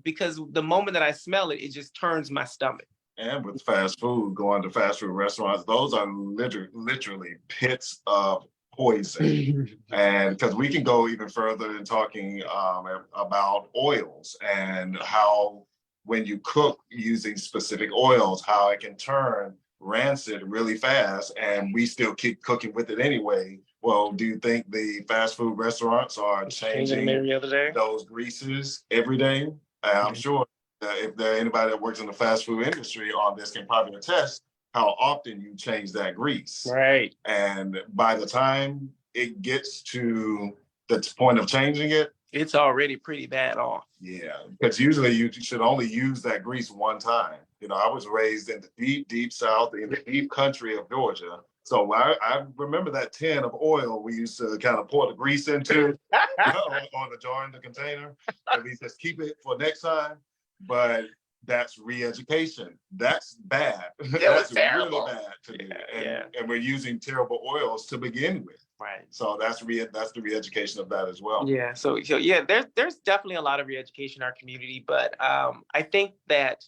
Because the moment that I smell it, it just turns my stomach. and with fast food, going to fast food restaurants, those are literally pits of poison. And because we can go even further in talking about oils and how when you cook using specific oils, how it can turn rancid really fast, and we still keep cooking with it anyway. Well, do you think the fast food restaurants are changing every other day? those greases every day? I'm sure if there anybody that works in the fast food industry on this can probably attest how often you change that grease. Right. And by the time it gets to the point of changing it, it's already pretty bad off. Yeah, because usually you should only use that grease one time. You know, I was raised in the deep, deep South, in the deep country of Georgia. So I remember that tin of oil we used to kind of pour the grease into on the jar in the container. And we just keep it for next time. But that's re-education. That's bad. That's terrible. really bad to do. Yeah. And we're using terrible oils to begin with. Right. So that's the re-education of that as well. Yeah. So yeah, there's definitely a lot of re-education in our community, but I think that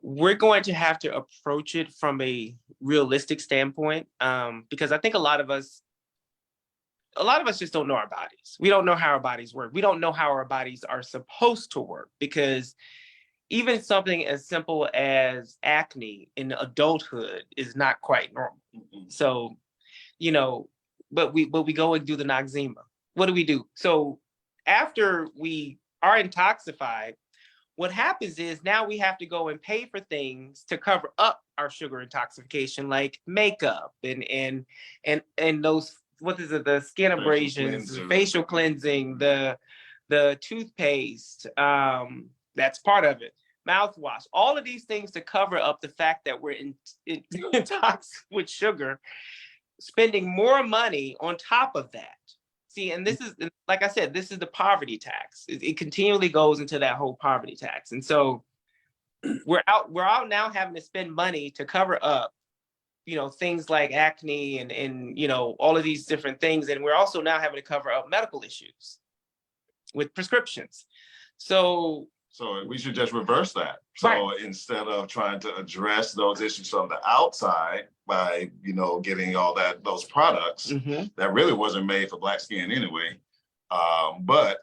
we're going to have to approach it from a realistic standpoint, because I think a lot of us just don't know our bodies. We don't know how our bodies work. We don't know how our bodies are supposed to work, because even something as simple as acne in adulthood is not quite normal. So, you know, but we go and do the Noxzema. What do we do? So after we are intoxified, what happens is now we have to go and pay for things to cover up our sugar intoxication, like makeup and those, what is it, the skin abrasions, facial cleansing, the toothpaste. That's part of it. mouthwash, all of these things to cover up the fact that we're intoxicated with sugar, spending more money on top of that. See, and this is, like I said, this is the poverty tax. It continually goes into that whole poverty tax. And so we're out now having to spend money to cover up, things like acne and all of these different things. And we're also now having to cover up medical issues with prescriptions. So we should just reverse that. So right. Instead of trying to address those issues from the outside by, getting all those products that really wasn't made for Black skin anyway. But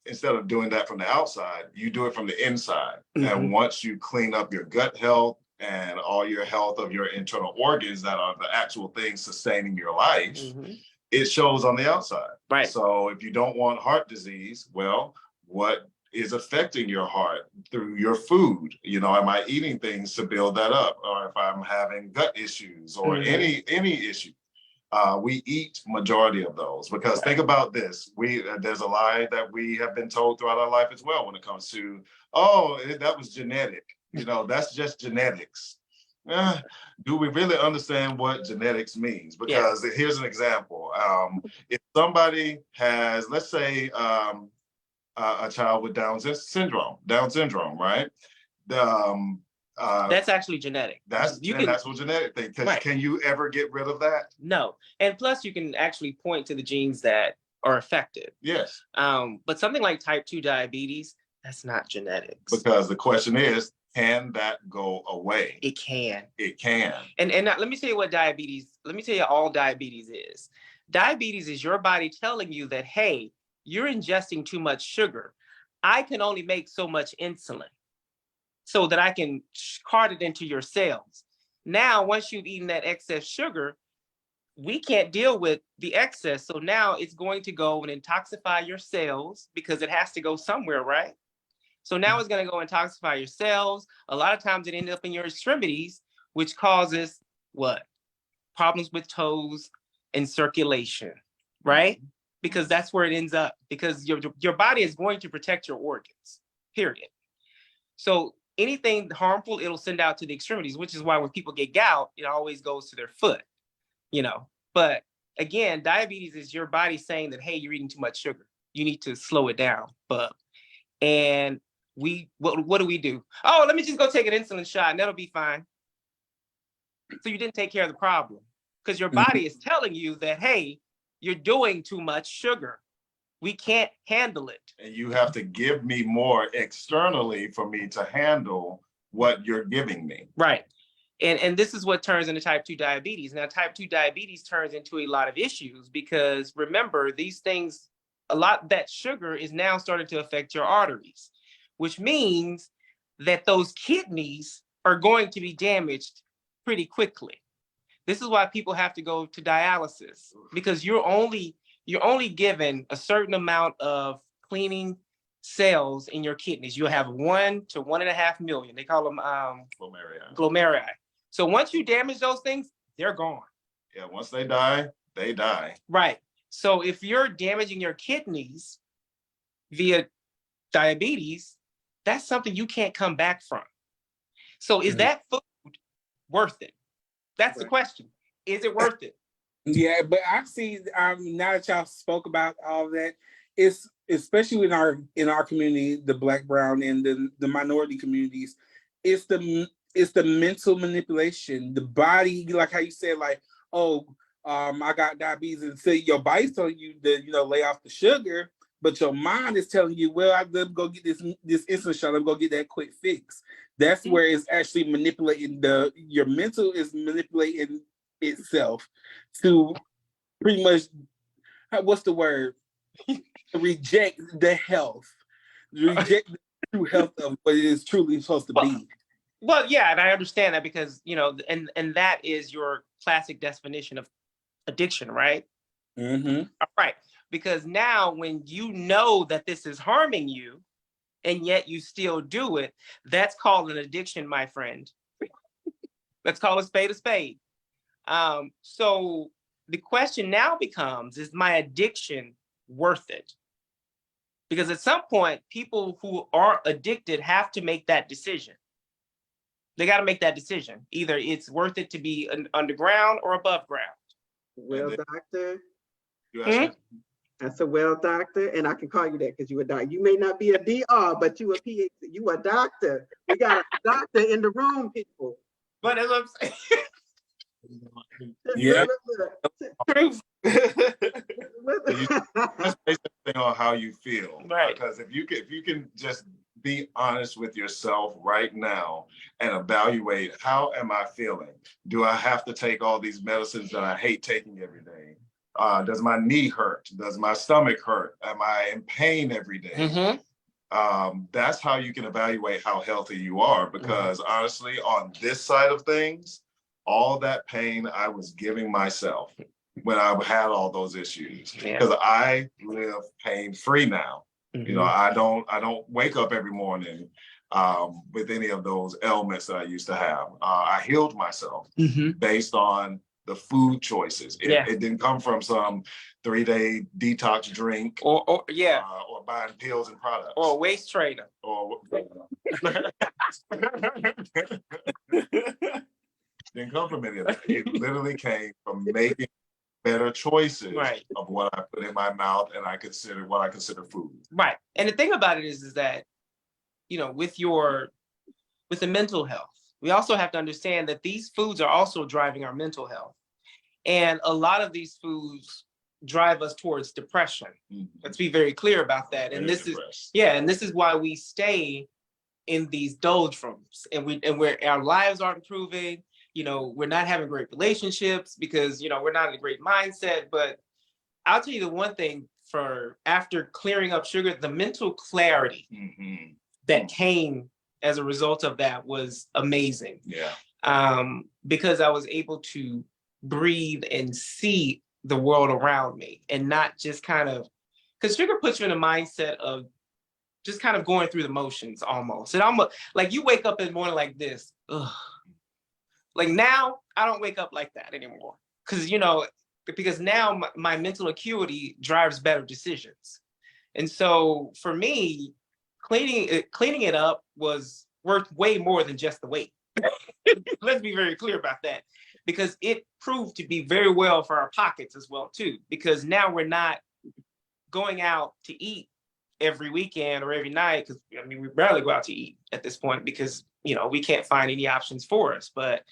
instead of doing that from the outside, you do it from the inside. And once you clean up your gut health and all your health of your internal organs that are the actual things sustaining your life, it shows on the outside. Right. So if you don't want heart disease, well, what is affecting your heart through your food? Am I eating things to build that up? Or if I'm having gut issues or any issue, we eat majority of those. Because think about this, there's a lie that we have been told throughout our life as well when it comes to, that was genetic. That's just genetics. Do we really understand what genetics means? Because here's an example. If somebody has, let's say, a child with Down syndrome, right? That's actually genetic. That's an actual genetic thing. Right. Can you ever get rid of that? No. And plus, you can actually point to the genes that are affected. Yes. But something like type 2 diabetes, that's not genetics. Because the question is, can that go away? It can. It can. And let me tell you let me tell you all diabetes is. Diabetes is your body telling you that, hey, you're ingesting too much sugar. I can only make so much insulin so that I can cart it into your cells. Now, once you've eaten that excess sugar, we can't deal with the excess. So now it's going to go and intoxify your cells because it has to go somewhere, right? So now it's going to go intoxify your cells. A lot of times it ends up in your extremities, which causes what? Problems with toes and circulation, right? Because that's where it ends up, because your body is going to protect your organs, period. So anything harmful, it'll send out to the extremities, which is why when people get gout, it always goes to their foot, But again, diabetes is your body saying that, hey, you're eating too much sugar. You need to slow it down, bub. And what do we do? Oh, let me just go take an insulin shot and that'll be fine. So you didn't take care of the problem because your body is telling you that, hey, you're doing too much sugar. We can't handle it. And you have to give me more externally for me to handle what you're giving me. Right. And this is what turns into type 2 diabetes. Now, type 2 diabetes turns into a lot of issues because remember, these things, that sugar is now starting to affect your arteries, which means that those kidneys are going to be damaged pretty quickly. This is why people have to go to dialysis, because you're only given a certain amount of cleaning cells in your kidneys. You'll have 1 to 1.5 million. They call them glomeruli. So once you damage those things, they're gone. Yeah, once they die, they die. Right. So if you're damaging your kidneys via diabetes, that's something you can't come back from. So is that food worth it? That's the question. Is it worth it? Yeah, but I see now that y'all spoke about all that, it's especially in our community, the Black, brown, and the minority communities, it's the mental manipulation, the body, like how you said, like, I got diabetes, and so your body's telling you to lay off the sugar, but your mind is telling you, well, I'm gonna go get this insulin shot, I'm gonna go get that quick fix. That's where it's actually manipulating your mental is manipulating itself to pretty much, what's the word? Reject the health. Reject the true health of what it is truly supposed to be. Well, yeah, and I understand that because, and that is your classic definition of addiction, right? Mm-hmm. Right. Because now when you know that this is harming you and yet you still do it, that's called an addiction, my friend. Let's call a spade a spade. So the question now becomes, is my addiction worth it? Because at some point, people who are addicted have to make that decision. They got to make that decision. Either it's worth it to be underground or above ground. Well, then- doctor, You asked me? I said, well, doctor, and I can call you that because you a doctor. You may not be a DR, but you a PhD. You a doctor. We got a doctor in the room, people. But as I'm saying, Yeah. truth. Just base everything on how you feel, Right. Because if you can just be honest with yourself right now and evaluate, how am I feeling? Do I have to take all these medicines that I hate taking every day? Does my knee hurt? Does my stomach hurt? Am I in pain every day? Mm-hmm. That's how you can evaluate how healthy you are. Because honestly, on this side of things, all that pain I was giving myself when I had all those issues, because I live pain-free now. You know, I don't wake up every morning with any of those ailments that I used to have. I healed myself based on the food choices. It didn't come from some 3-day detox drink or buying pills and products. or a waist trainer. Or didn't come from any of that. It literally came from making better choices of what I put in my mouth and what I consider food. Right. And the thing about it is that, you know, with the mental health, we also have to understand that these foods are also driving our mental health. And a lot of these foods drive us towards depression. Let's be very clear about that. And this is why we stay in these doldrums, and our lives aren't improving. You know, we're not having great relationships because, you know, we're not in a great mindset. But I'll tell you the one thing, for after clearing up sugar, the mental clarity that came as a result of that was amazing. Because I was able to breathe and see the world around me and not just because sugar puts you in a mindset of just kind of going through the motions almost. And almost like you wake up in the morning like this. Ugh. Like now, I don't wake up like that anymore. Because now my mental acuity drives better decisions. And so for me, cleaning it up was worth way more than just the weight. Let's be very clear about that, because it proved to be very well for our pockets as well too, because now we're not going out to eat every weekend or every night, because I mean we barely go out to eat at this point because, you know, we can't find any options for us. But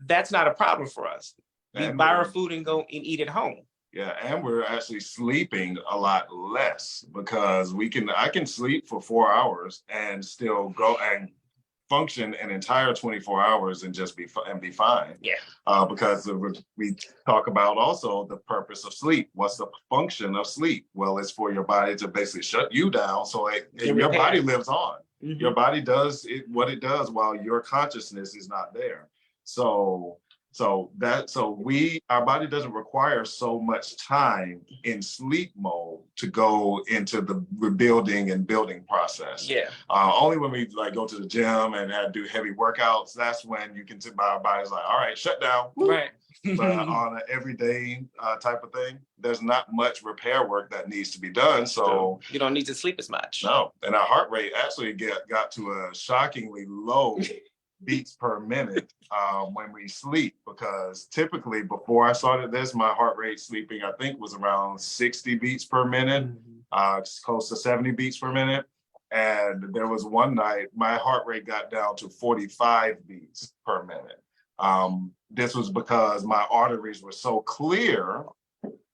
that's not a problem for us. We buy our food and go and eat at home. Yeah, and we're actually sleeping a lot less because I can sleep for 4 hours and still go and function an entire 24 hours and just be fine. Because we talk about also the purpose of sleep. What's the function of sleep? Well, it's for your body to basically shut you down so your body lives on. Your body does what it does while your consciousness is not there. So our body doesn't require so much time in sleep mode to go into the rebuilding and building process. Only when we like go to the gym and do heavy workouts, that's when you can see our body's like, all right, shut down. Right. But on an everyday type of thing, there's not much repair work that needs to be done. So you don't need to sleep as much. No, and our heart rate actually got to a shockingly low beats per minute when we sleep, because typically before I started this, my heart rate sleeping, I think, was around 60 beats per minute, close to 70 beats per minute. And there was one night my heart rate got down to 45 beats per minute. This was because my arteries were so clear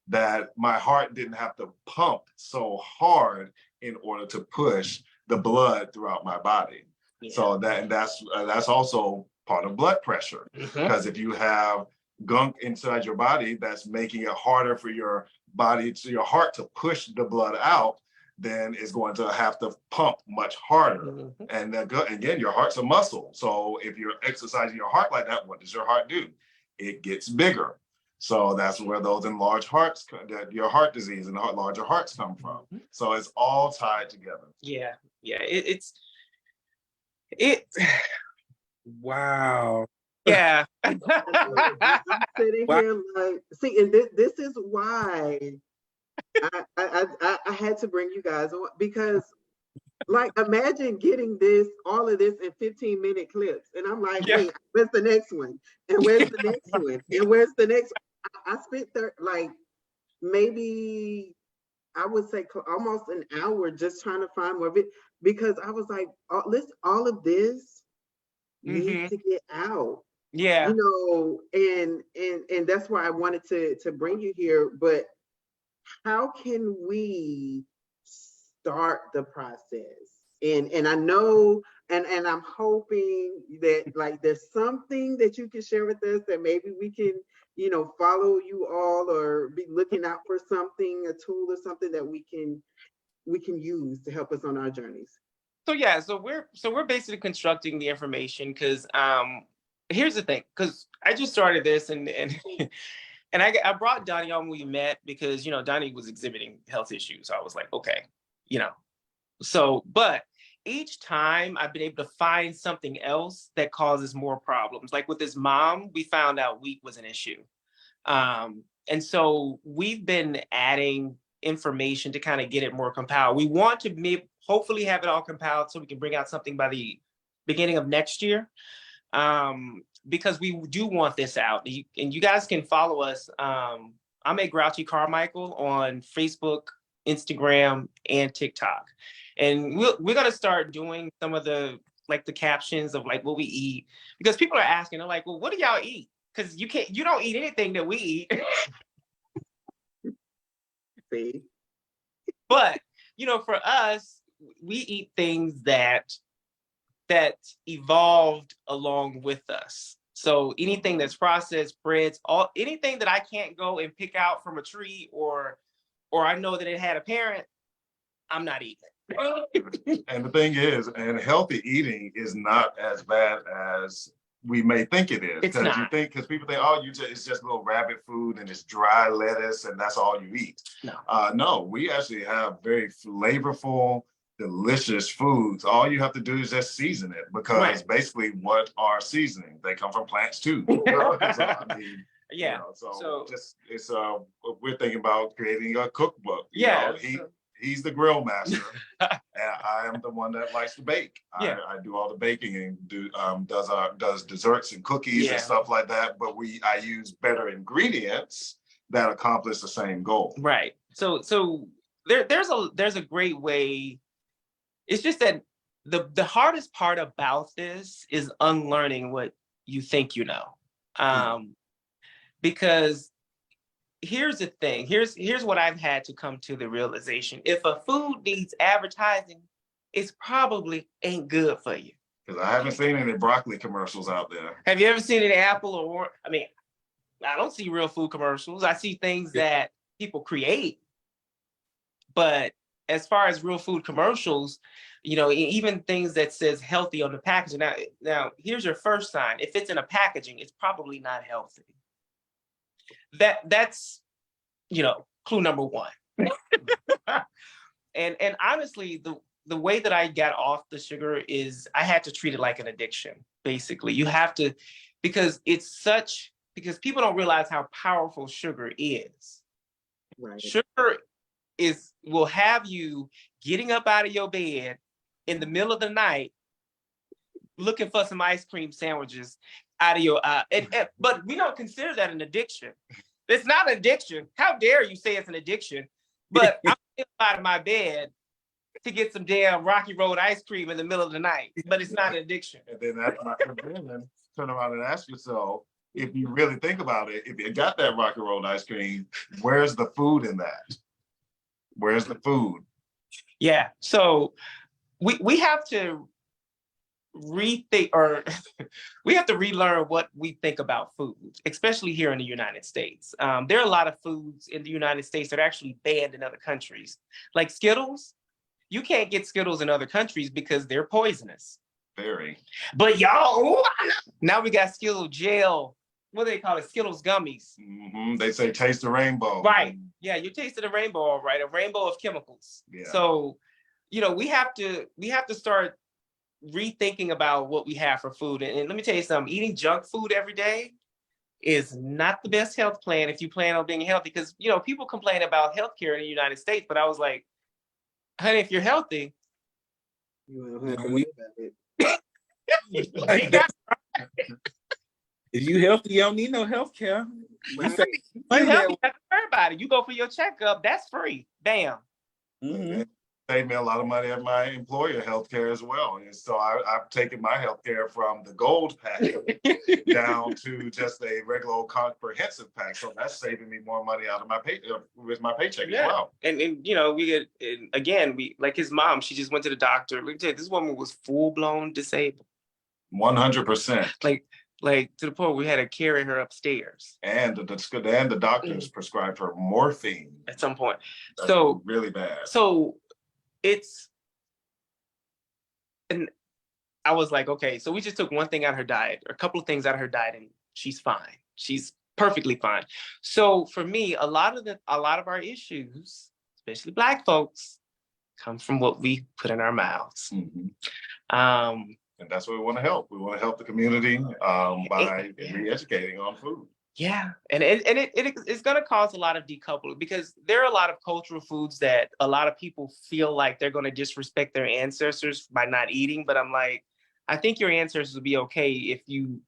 that my heart didn't have to pump so hard in order to push the blood throughout my body. So that's also part of blood pressure, because if you have gunk inside your body that's making it harder for your body, to your heart, to push the blood out, then it's going to have to pump much harder. And again, your heart's a muscle. So if you're exercising your heart like that, what does your heart do? It gets bigger. So that's where those enlarged hearts, your heart disease and larger hearts come from. So it's all tied together. Wow. Yeah. I'm sitting here like, see, and this is why I had to bring you guys on because, like, imagine getting all of this in 15-minute clips, and I'm like, Yeah. wait, where's the next one? And where's the next one? And where's the next? I spent like maybe I would say almost an hour just trying to find more of it because I was like, all of this needs Hmm. to get out, Yeah. and that's why I wanted to bring you here. But how can we start the process? And I know, and I'm hoping that like there's something that you can share with us that maybe we can, follow you all or be looking out for something, a tool or something that we can use to help us on our journeys. So yeah, so we're basically constructing the information because here's the thing, because I just started this and and I brought Donnie on when we met because Donnie was exhibiting health issues. So I was like, okay, you know. So, but each time I've been able to find something else that causes more problems. Like with his mom, we found out wheat was an issue. And so we've been adding information to kind of get it more compiled. We want to hopefully have it all compiled so we can bring out something by the beginning of next year. Because we do want this out. And you guys can follow us. I'm a Grouchy Carmichael on Facebook, Instagram, and TikTok. And we're gonna start doing some of the captions of like what we eat because people are asking, they're like, well, what do y'all eat? Because you don't eat anything that we eat. See? But for us, we eat things that evolved along with us. So anything that's processed, breads, anything that I can't go and pick out from a tree or I know that it had a parent, I'm not eating it. And the thing is, and healthy eating is not as bad as we may think it is. It's Because not. because people think, oh, it's just little rabbit food and it's dry lettuce and that's all you eat. No. No, we actually have very flavorful, delicious foods. All you have to do is just season it because Right. basically what are seasonings? They come from plants too. So, I mean, Yeah. so just we're thinking about creating a cookbook. Yeah. He's the grill master, and I am the one that likes to bake. Yeah. I do all the baking and does desserts and cookies Yeah. and stuff like that. But I use better ingredients that accomplish the same goal. Right. So there's a great way. It's just that the hardest part about this is unlearning what you think you know. Because here's the thing. Here's what I've had to come to the realization. If a food needs advertising, it's probably ain't good for you. Because I haven't seen any broccoli commercials out there. Have you ever seen an apple or I mean, I don't see real food commercials. I see things that people create. But as far as real food commercials, even things that says healthy on the packaging. Now here's your first sign. If it's in a packaging, it's probably not healthy. That's clue number one. and honestly, the way that I got off the sugar is I had to treat it like an addiction. Basically, you have to, because people don't realize how powerful sugar is. Right. Sugar will have you getting up out of your bed in the middle of the night looking for some ice cream sandwiches out of your but we don't consider that an addiction. It's not an addiction. How dare you say it's an addiction? But I'm out of my bed to get some damn Rocky Road ice cream in the middle of the night, but it's not an addiction. And then that's my then turn around and ask yourself, if you really think about it, if you got that Rocky Road ice cream, where's the food in that? Where's the food? Yeah. So we have to rethink, or we have to relearn what we think about food, especially here in the United States. There are a lot of foods in the United States that are actually banned in other countries, like Skittles. You can't get Skittles in other countries because they're poisonous. Very. But y'all, now we got Skittles gel. What do they call it? Skittles gummies. Mm-hmm. They say taste the rainbow. Right. Yeah, you tasted a rainbow, all right. A rainbow of chemicals. Yeah. So, we have to start rethinking about what we have for food. And let me tell you something, eating junk food every day, is not the best health plan if you plan on being healthy. Because, you know, people complain about healthcare in the United States, but I was like, honey, if you're healthy, You don't have to worry about it. like, That's right. If you healthy, you don't need no health care. Right. you healthy, you have to worry about it. You go for your checkup, that's free. Bam. Mm-hmm. Saved me a lot of money at my employer healthcare as well. And so I've taken my healthcare from the gold pack down to just a regular old comprehensive pack. So that's saving me more money out of my pay with my paycheck as well. And you know, we get, and again, we like his mom, she just went to the doctor. Let me tell you, this woman was full-blown disabled. 100%. Like to the point where we had to carry her upstairs. And the doctors prescribed her morphine At some point. That's So really bad. So it's, and I was like, okay, so we just took one thing out of her diet, or a couple of things out of her diet, and she's fine. She's perfectly fine. So for me, a lot of our issues, especially Black folks, come from what we put in our mouths. Mm-hmm. And that's what we want to help. We want to help the community by re-educating on food. Yeah, and it's going to cause a lot of decoupling, because there are a lot of cultural foods that a lot of people feel like they're going to disrespect their ancestors by not eating. But I'm like, I think your ancestors would be okay if you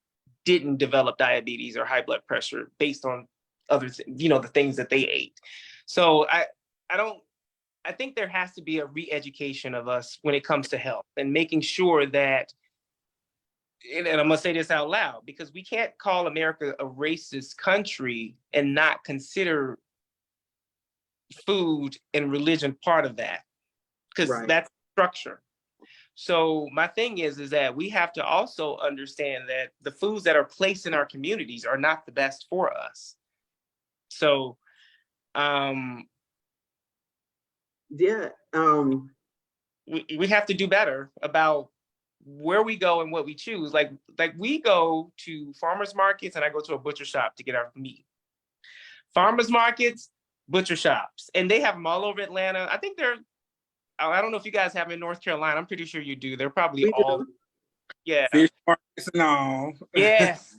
didn't develop diabetes or high blood pressure based on other, the things that they ate. So I think there has to be a re-education of us when it comes to health, and making sure that, and I'm gonna say this out loud, because we can't call America a racist country and not consider food and religion part of that, because that's structure. So my thing is that we have to also understand that the foods that are placed in our communities are not the best for us. So, we have to do better about where we go and what we choose. Like we go to farmers markets, and I go to a butcher shop to get our meat. Farmers markets, butcher shops, and they have them all over Atlanta. I think I don't know if you guys have them in North Carolina. I'm pretty sure you do. They're probably all, yeah. Fish markets and all. Yes.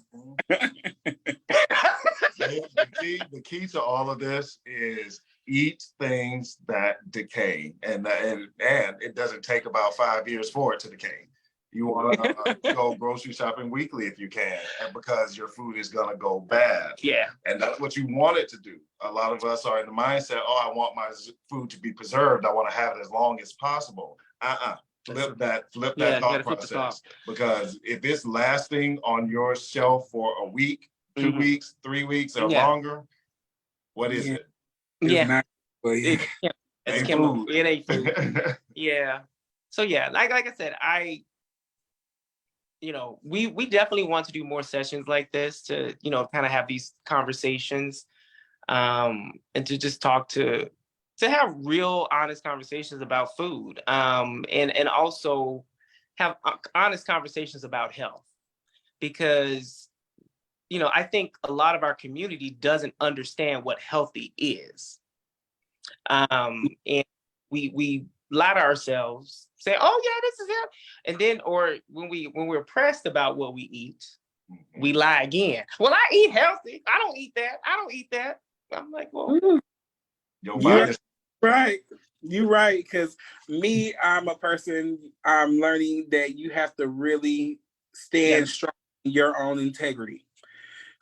The key to all of this is eat things that decay, and it doesn't take about 5 years for it to decay. You want to go grocery shopping weekly if you can, because your food is going to go bad. Yeah. And that's what you want it to do. A lot of us are in the mindset, oh, I want my food to be preserved. I want to have it as long as possible. Flip that thought process. Because if it's lasting on your shelf for a week, 2 weeks, 3 weeks, or longer, what is it? It's it's chemical. It ain't food. Yeah. So yeah, like I said, we definitely want to do more sessions like this to, kind of have these conversations, and to just talk to have real honest conversations about food, and also have honest conversations about health, because, I think a lot of our community doesn't understand what healthy is. And we lie to ourselves, say, oh yeah, this is it. And then, or when we're pressed about what we eat, we lie again. Well, I eat healthy. I don't eat that. I don't eat that. I'm like, well, you're right. You're right. Because I'm a person, I'm learning that you have to really stand strong in your own integrity.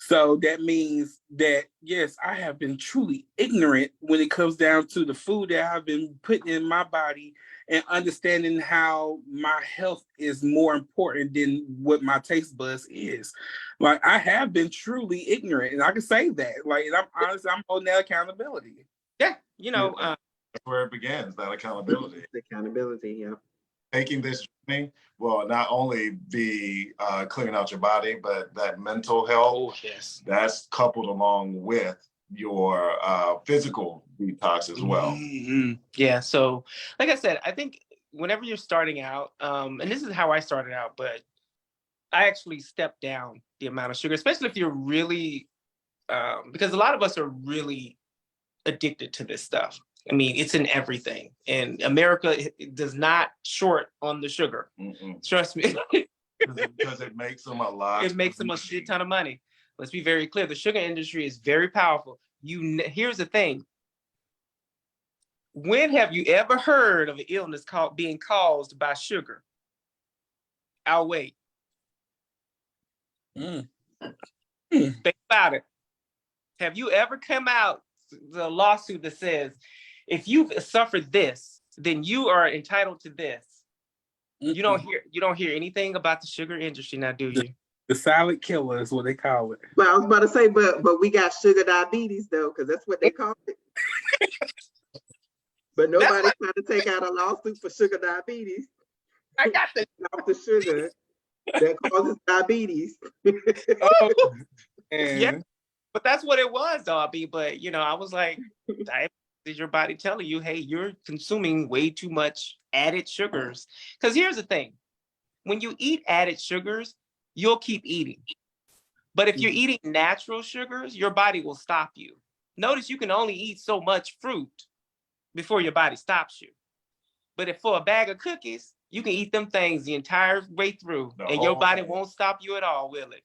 So that means that, yes, I have been truly ignorant when it comes down to the food that I've been putting in my body, and understanding how my health is more important than what my taste buds is. Like, I have been truly ignorant, and I can say that. Like, and I'm honest, I'm holding that accountability. Yeah, that's where it begins, that accountability. Accountability, yeah. Taking this journey will not only be clearing out your body, but that mental health, that's coupled along with your physical detox as well. Mm-hmm. Yeah. So, like I said, I think whenever you're starting out, and this is how I started out, but I actually stepped down the amount of sugar, especially if you're really, because a lot of us are really addicted to this stuff. I mean, it's in everything. And America does not short on the sugar. Trust me. Because it makes them a lot. It makes them a shit ton of money. Let's be very clear. The sugar industry is very powerful. Here's the thing. When have you ever heard of an illness being caused by sugar? I'll wait. Mm. Think about it. Have you ever come out the lawsuit that says, if you've suffered this, then you are entitled to this? You don't hear anything about the sugar industry now, do you? The silent killer is what they call it. Well, I was about to say, but we got sugar diabetes though, because that's what they call it. But nobody's trying to take out a lawsuit for sugar diabetes. I got the Off the sugar that causes diabetes. Oh, yeah, but that's what it was, Darby. But I was like, diabetes is your body telling you, hey, you're consuming way too much added sugars. Because here's the thing: when you eat added sugars, you'll keep eating. But if you're eating natural sugars, your body will stop you. Notice you can only eat so much fruit before your body stops you. But if for a bag of cookies, you can eat them things the entire way through, and your body won't stop you at all, will it?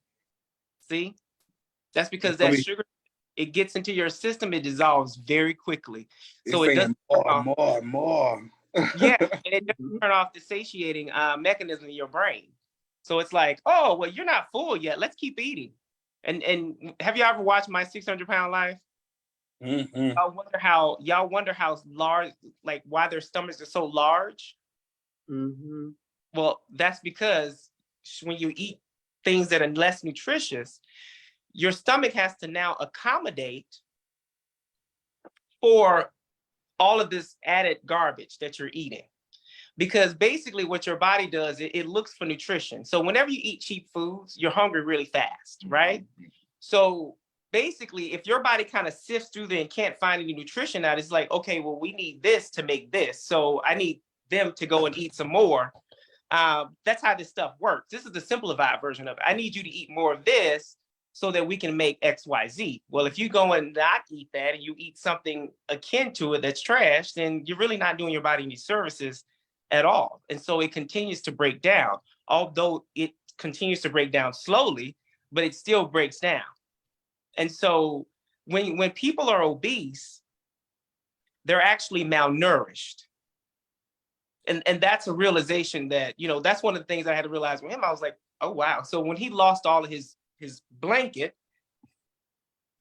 See? That's because that sugar, it gets into your system, it dissolves very quickly. So it doesn't more. Yeah, and it doesn't turn off the satiating mechanism in your brain. So it's like, oh, well, you're not full yet. Let's keep eating. And have you ever watched My 600-Pound Life? Mm-hmm. Y'all wonder how large, like why their stomachs are so large. Mm-hmm. Well, that's because when you eat things that are less nutritious, your stomach has to now accommodate for all of this added garbage that you're eating. Because basically what your body does, it looks for nutrition. So whenever you eat cheap foods, you're hungry really fast, right? So basically, if your body kind of sifts through there and can't find any nutrition out, it's like, okay, well, we need this to make this. So I need them to go and eat some more. That's how this stuff works. This is the simplified version of it. I need you to eat more of this so that we can make X, Y, Z. Well, if you go and not eat that and you eat something akin to it that's trash, then you're really not doing your body any services at all. And so it continues to break down, although it continues to break down slowly, but it still breaks down. And so when people are obese, they're actually malnourished. And that's a realization that, that's one of the things I had to realize with him. I was like, oh, wow. So when he lost all of his blanket,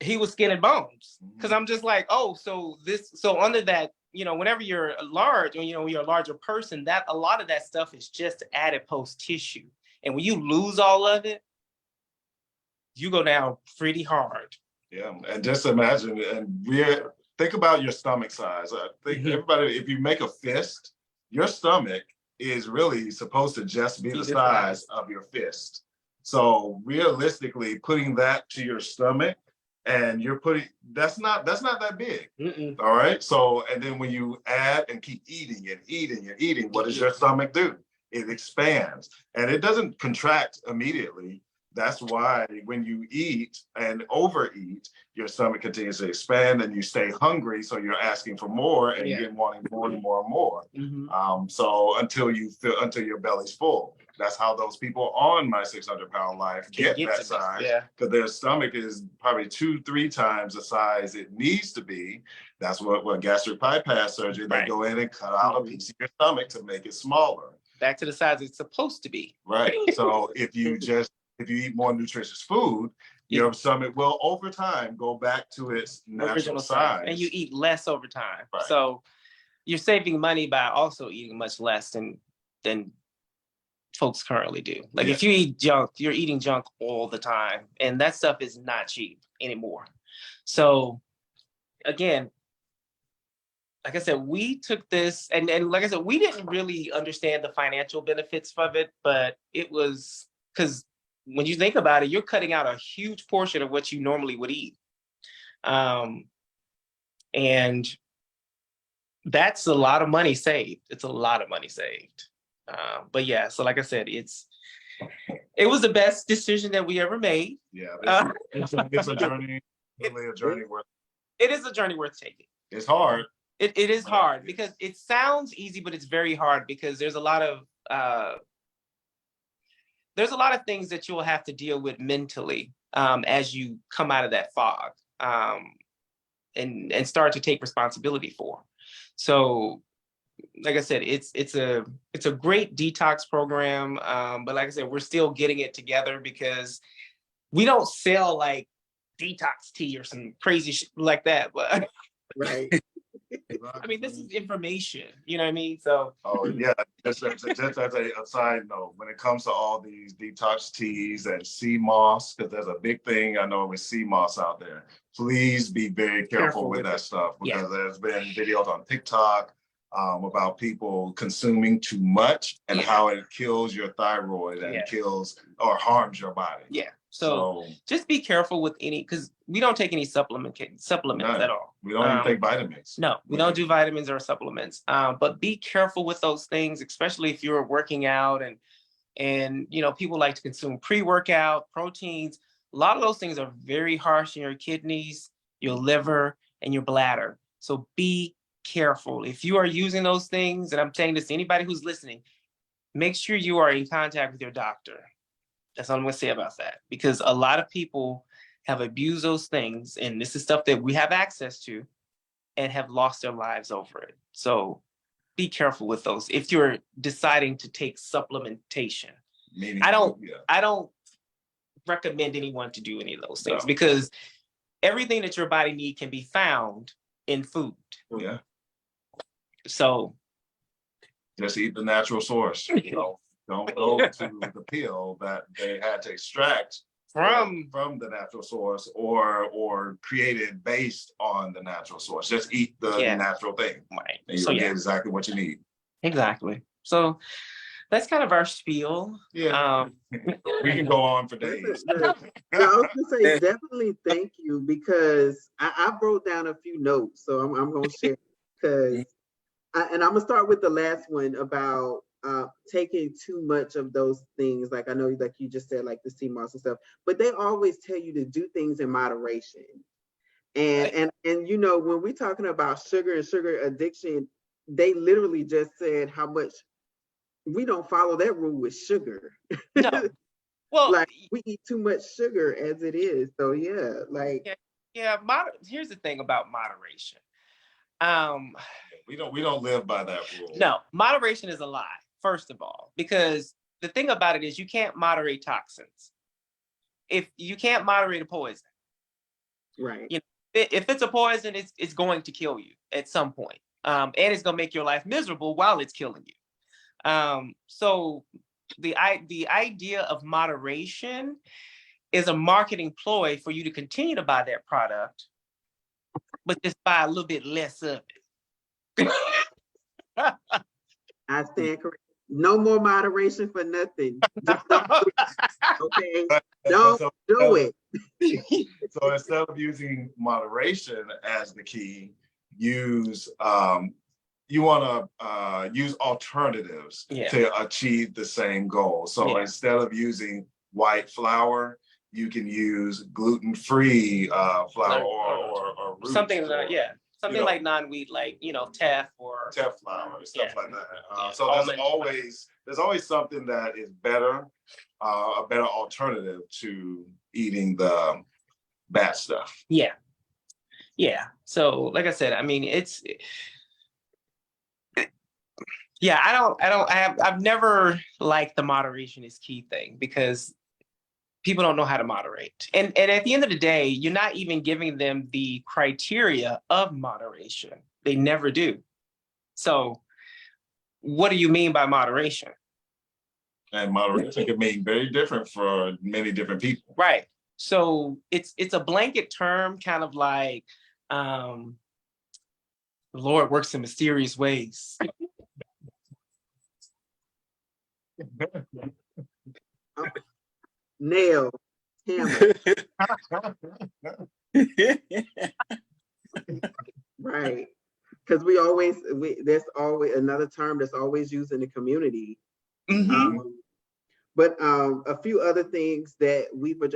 he was skin and bones. Because I'm just like, oh, so under that, whenever you're large, or, you're a larger person, that a lot of that stuff is just adipose tissue. And when you lose all of it, you go down pretty hard. Yeah, and just imagine, think about your stomach size. I think everybody, if you make a fist, your stomach is really supposed to just be the size of your fist. So realistically, putting that to your stomach, and that's not that big. All right. So, and then when you add and keep eating and eating and eating, what does your stomach do? It expands, and it doesn't contract immediately. That's why when you eat and overeat, your stomach continues to expand and you stay hungry. So you're asking for more and you get wanting more and more and more. So until your belly's full. That's how those people on My 600-Pound Life get that size. Because their stomach is probably 2-3 times the size it needs to be. That's what gastric bypass surgery, they go in and cut out a piece of your stomach to make it smaller. Back to the size it's supposed to be. Right. So if you eat more nutritious food, your stomach will over time go back to its natural size. And you eat less over time. Right. So you're saving money by also eating much less than folks currently do. Like if you eat junk, you're eating junk all the time. And that stuff is not cheap anymore. So again, like I said, we took this and like I said, we didn't really understand the financial benefits of it, but it was because when you think about it, you're cutting out a huge portion of what you normally would eat. And that's a lot of money saved. It's a lot of money saved. But yeah, so like I said, it was the best decision that we ever made. Yeah, it's a journey, really a journey worth. It is a journey worth taking. It's hard. It is hard because it sounds easy, but it's very hard because there's a lot of things that you will have to deal with mentally as you come out of that fog, and start to take responsibility for. So, like I said, it's a great detox program. But like I said, we're still getting it together because we don't sell like detox tea or some crazy shit like that. But Right. I mean, this is information, you know what I mean? So, Oh yeah, just as a side note, when it comes to all these detox teas and sea moss, because there's a big thing I know with sea moss out there. Please be very careful with that stuff, because there's been videos on TikTok about people consuming too much and how it kills your thyroid and kills or harms your body. Yeah. So just be careful with any, because we don't take any supplements at all. We don't even take vitamins. No, we don't do vitamins or supplements. But be careful with those things, especially if you're working out and you know, people like to consume pre-workout, proteins. A lot of those things are very harsh on your kidneys, your liver, and your bladder. So be careful. If you are using those things, and I'm saying this to anybody who's listening, make sure you are in contact with your doctor. That's all I'm going to say about that, because a lot of people have abused those things, and this is stuff that we have access to, and have lost their lives over it. So be careful with those if you're deciding to take supplementation. I don't recommend anyone to do any of those things, because everything that your body needs can be found in food. Yeah. So just eat the natural source. You know, don't go to the pill that they had to extract from the natural source or created based on the natural source. Just eat the natural thing. Right. And you'll get exactly what you need. Exactly. So that's kind of our spiel. Yeah. We can go on for days. I was gonna say definitely thank you, because I wrote down a few notes, so I'm gonna share, because and I'm gonna start with the last one about taking too much of those things. Like I know, like you just said, like the sea moss and stuff, but they always tell you to do things in moderation. And you know, when we're talking about sugar and sugar addiction, they literally just said how much we don't follow that rule with sugar. No. Well, like we eat too much sugar as it is. So here's the thing about moderation. We don't live by that rule. No, moderation is a lie, first of all, because the thing about it is you can't moderate toxins. If you can't moderate a poison, right? You know, if it's a poison, it's going to kill you at some point, and it's going to make your life miserable while it's killing you. So the idea of moderation is a marketing ploy for you to continue to buy that product, but just buy a little bit less of it. I stand corrected. No more moderation for nothing. Just don't do it. Okay, don't do it. So instead of using moderation as the key, use you want to use alternatives to achieve the same goal. So instead of using white flour, you can use gluten-free flour or something something like non-wheat, like teff or teff flour, stuff like that. So there's always something that is better, a better alternative to eating the bad stuff. Yeah. So like I said, I mean, I've never liked the moderation is key thing, because people don't know how to moderate. And at the end of the day, you're not even giving them the criteria of moderation. They never do. So what do you mean by moderation? And moderation can mean very different for many different people. Right. So it's a blanket term, kind of like the Lord works in mysterious ways. Nail, hammer. Right. Because there's always another term that's always used in the community. But a few other things that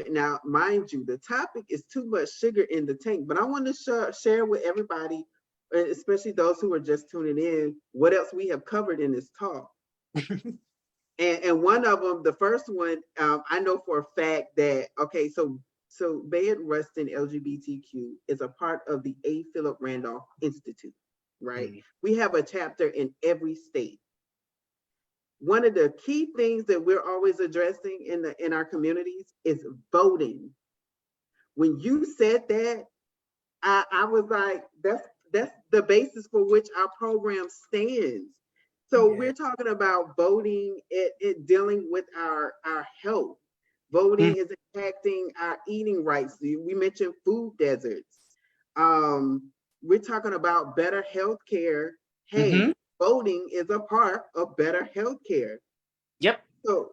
now, mind you, the topic is too much sugar in the tank, but I want to share with everybody, especially those who are just tuning in, what else we have covered in this talk. And one of them, the first one, I know for a fact that, okay, so So Bayard Rustin LGBTQ is a part of the A. Philip Randolph Institute, right? We have a chapter in every state. One of the key things that we're always addressing in our communities is voting. When you said that, I was like, that's the basis for which our program stands. So we're talking about voting, it dealing with our health. Voting is impacting our eating rights. We mentioned food deserts. We're talking about better health care. Hey, voting is a part of better health care. Yep. So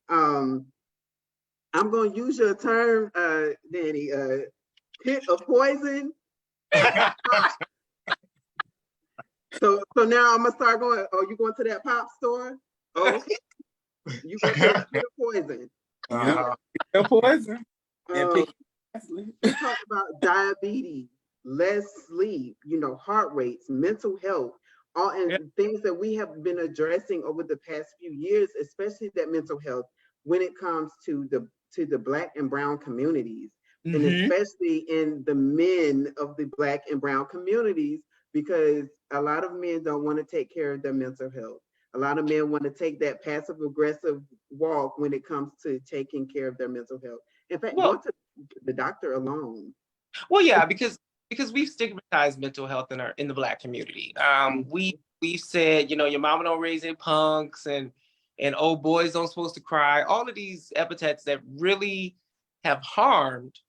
I'm going to use your term, Danny, pit of poison. So now I'm gonna start going. Oh, you going to that pop store? Oh, you going to the pit of poison? Poison. We talk about diabetes, less sleep, heart rates, mental health, all and things that we have been addressing over the past few years, especially that mental health when it comes to the Black and Brown communities, and especially in the men of the Black and Brown communities, because a lot of men don't want to take care of their mental health. A lot of men want to take that passive aggressive walk when it comes to taking care of their mental health. In fact, going to the doctor alone. Well, yeah, because we've stigmatized mental health in the Black community. We've said, your mama don't raise any punks, and old boys don't supposed to cry. All of these epithets that really have harmed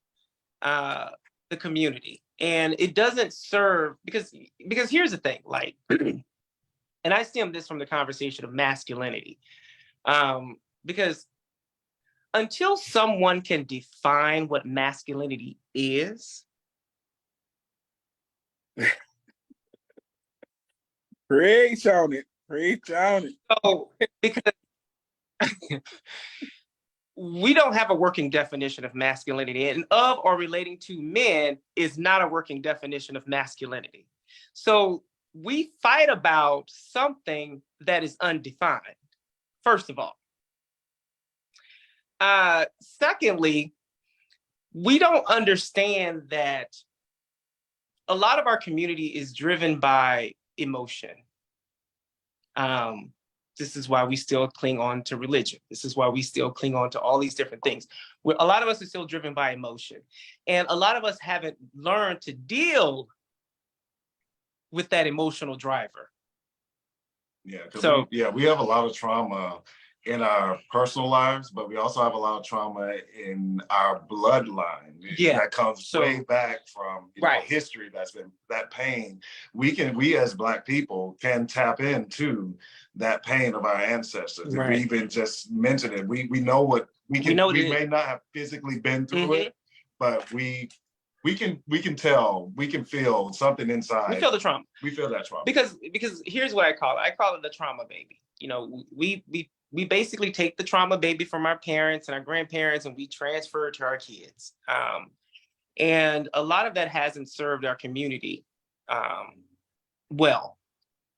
the community, and it doesn't serve because here's the thing, like, and I stem this from the conversation of masculinity, because until someone can define what masculinity is. Preach on it. Preach on it. So, because we don't have a working definition of masculinity, and of or relating to men is not a working definition of masculinity. So we fight about something that is undefined, first of all. Secondly, we don't understand that a lot of our community is driven by emotion. This is why we still cling on to religion. This is why we still cling on to all these different things. A lot of us are still driven by emotion. And a lot of us haven't learned to deal with that emotional driver. Yeah, we have a lot of trauma in our personal lives, but we also have a lot of trauma in our bloodline. Yeah, that comes way back from history. That's been that pain. We as Black people can tap into that pain of our ancestors. If we even just mention it, we know what we can. We may not have physically been through it, but we can tell, we can feel something inside. We feel the trauma. We feel that trauma. Because here's what I call it. I call it the trauma baby. We basically take the trauma baby from our parents and our grandparents, and we transfer it to our kids. And a lot of that hasn't served our community well,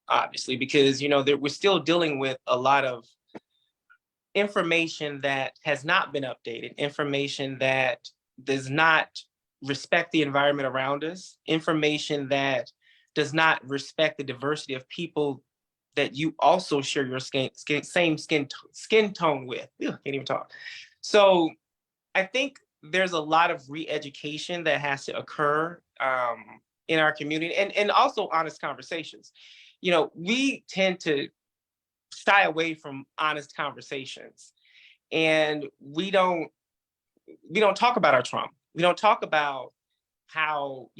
obviously, because we're still dealing with a lot of information that has not been updated, information that does not respect the environment around us, information that does not respect the diversity of people that you also share your same skin tone with. Ew, can't even talk. So I think there's a lot of re-education that has to occur in our community, and also honest conversations. We tend to shy away from honest conversations, and we don't talk about our trauma. We don't talk about how,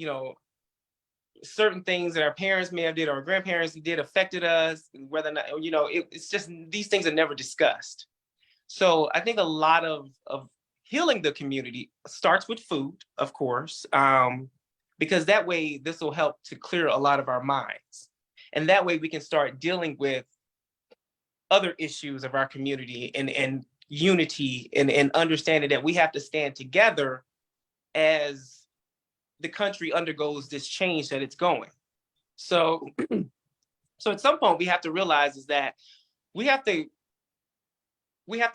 certain things that our parents may have did or our grandparents did affected us, whether or not, it's just, these things are never discussed. So I think a lot of healing the community starts with food, of course, because that way this will help to clear a lot of our minds. And that way we can start dealing with other issues of our community and unity and understanding that we have to stand together as the country undergoes this change that it's going. So at some point we have to realize is that we have to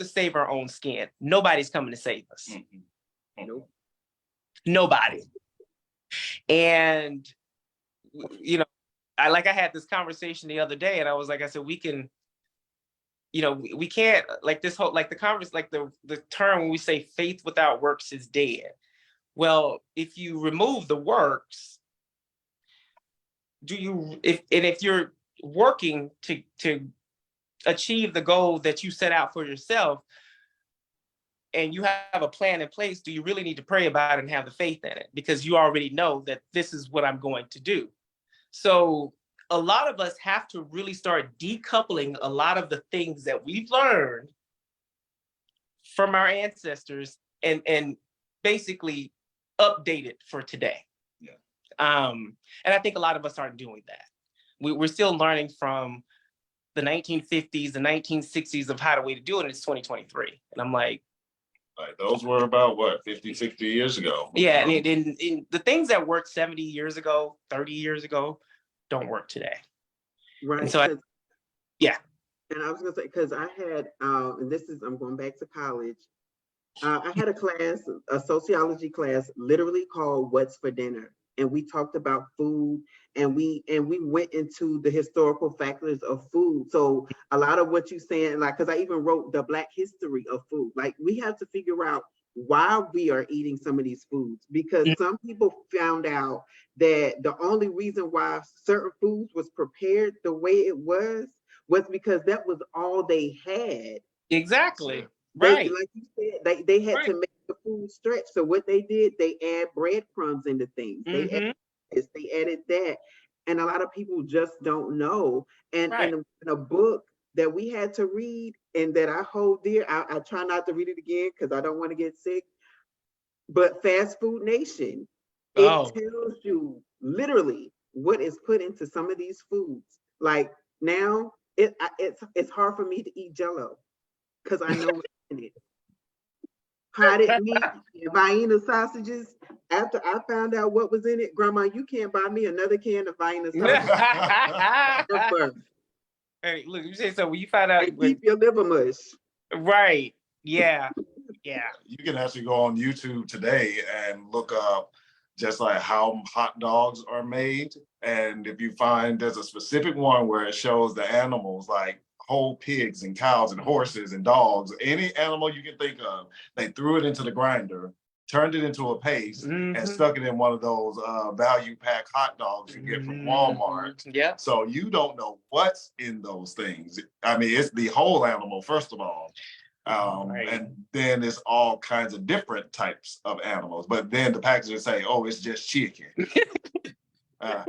save our own skin. Nobody's coming to save us. Nope. Nobody. And, you know, I had this conversation the other day and I was like, I said, we can, we can't like this whole, like the conference, like the term when we say faith without works is dead. Well, if you remove the works, if you're working to achieve the goal that you set out for yourself, and you have a plan in place, do you really need to pray about it and have the faith in it? Because you already know that this is what I'm going to do. So a lot of us have to really start decoupling a lot of the things that we've learned from our ancestors and basically update it for today. Yeah. And I think a lot of us aren't doing that. We're still learning from the 1950s, the 1960s of how the way to do it, and it's 2023. And I'm like, those were about what, 50, 60 years ago. yeah, and the things that worked 70 years ago, 30 years ago, don't work today. Right. And so yeah. And I was gonna say, because I had, and I'm going back to college. I had a class, a sociology class, literally called "What's for Dinner," and we talked about food, and we went into the historical factors of food. So a lot of what you're saying, like, because I even wrote the Black history of food. Like, we have to figure out why we are eating some of these foods, because some people found out that the only reason why certain foods was prepared the way it was because that was all they had. Exactly. They, Right. like you said, they had Right. to make the food stretch. So what they did, they add breadcrumbs into things. They added this, they added that. And a lot of people just don't know. And Right. in a book that we had to read and that I hold dear, I try not to read it again because I don't want to get sick. But Fast Food Nation, it tells you literally what is put into some of these foods. Like now, it's hard for me to eat Jell-O because I know what's in it. Potted meat and Vienna sausages. After I found out what was in it, Grandma, you can't buy me another can of Vienna sausages. Hey, look, you say so when you find out And keep your liver mush. Right. Yeah. Yeah. You can actually go on YouTube today and look up just like how hot dogs are made. And if you find there's a specific one where it shows the animals, like whole pigs and cows and horses and dogs, any animal you can think of, they threw it into the grinder, turned it into a paste, and stuck it in one of those value pack hot dogs you get from Walmart. Yeah. So you don't know what's in those things. I mean, it's the whole animal, first of all. Right. And then it's all kinds of different types of animals. But then the packagers say, oh, it's just chicken. No.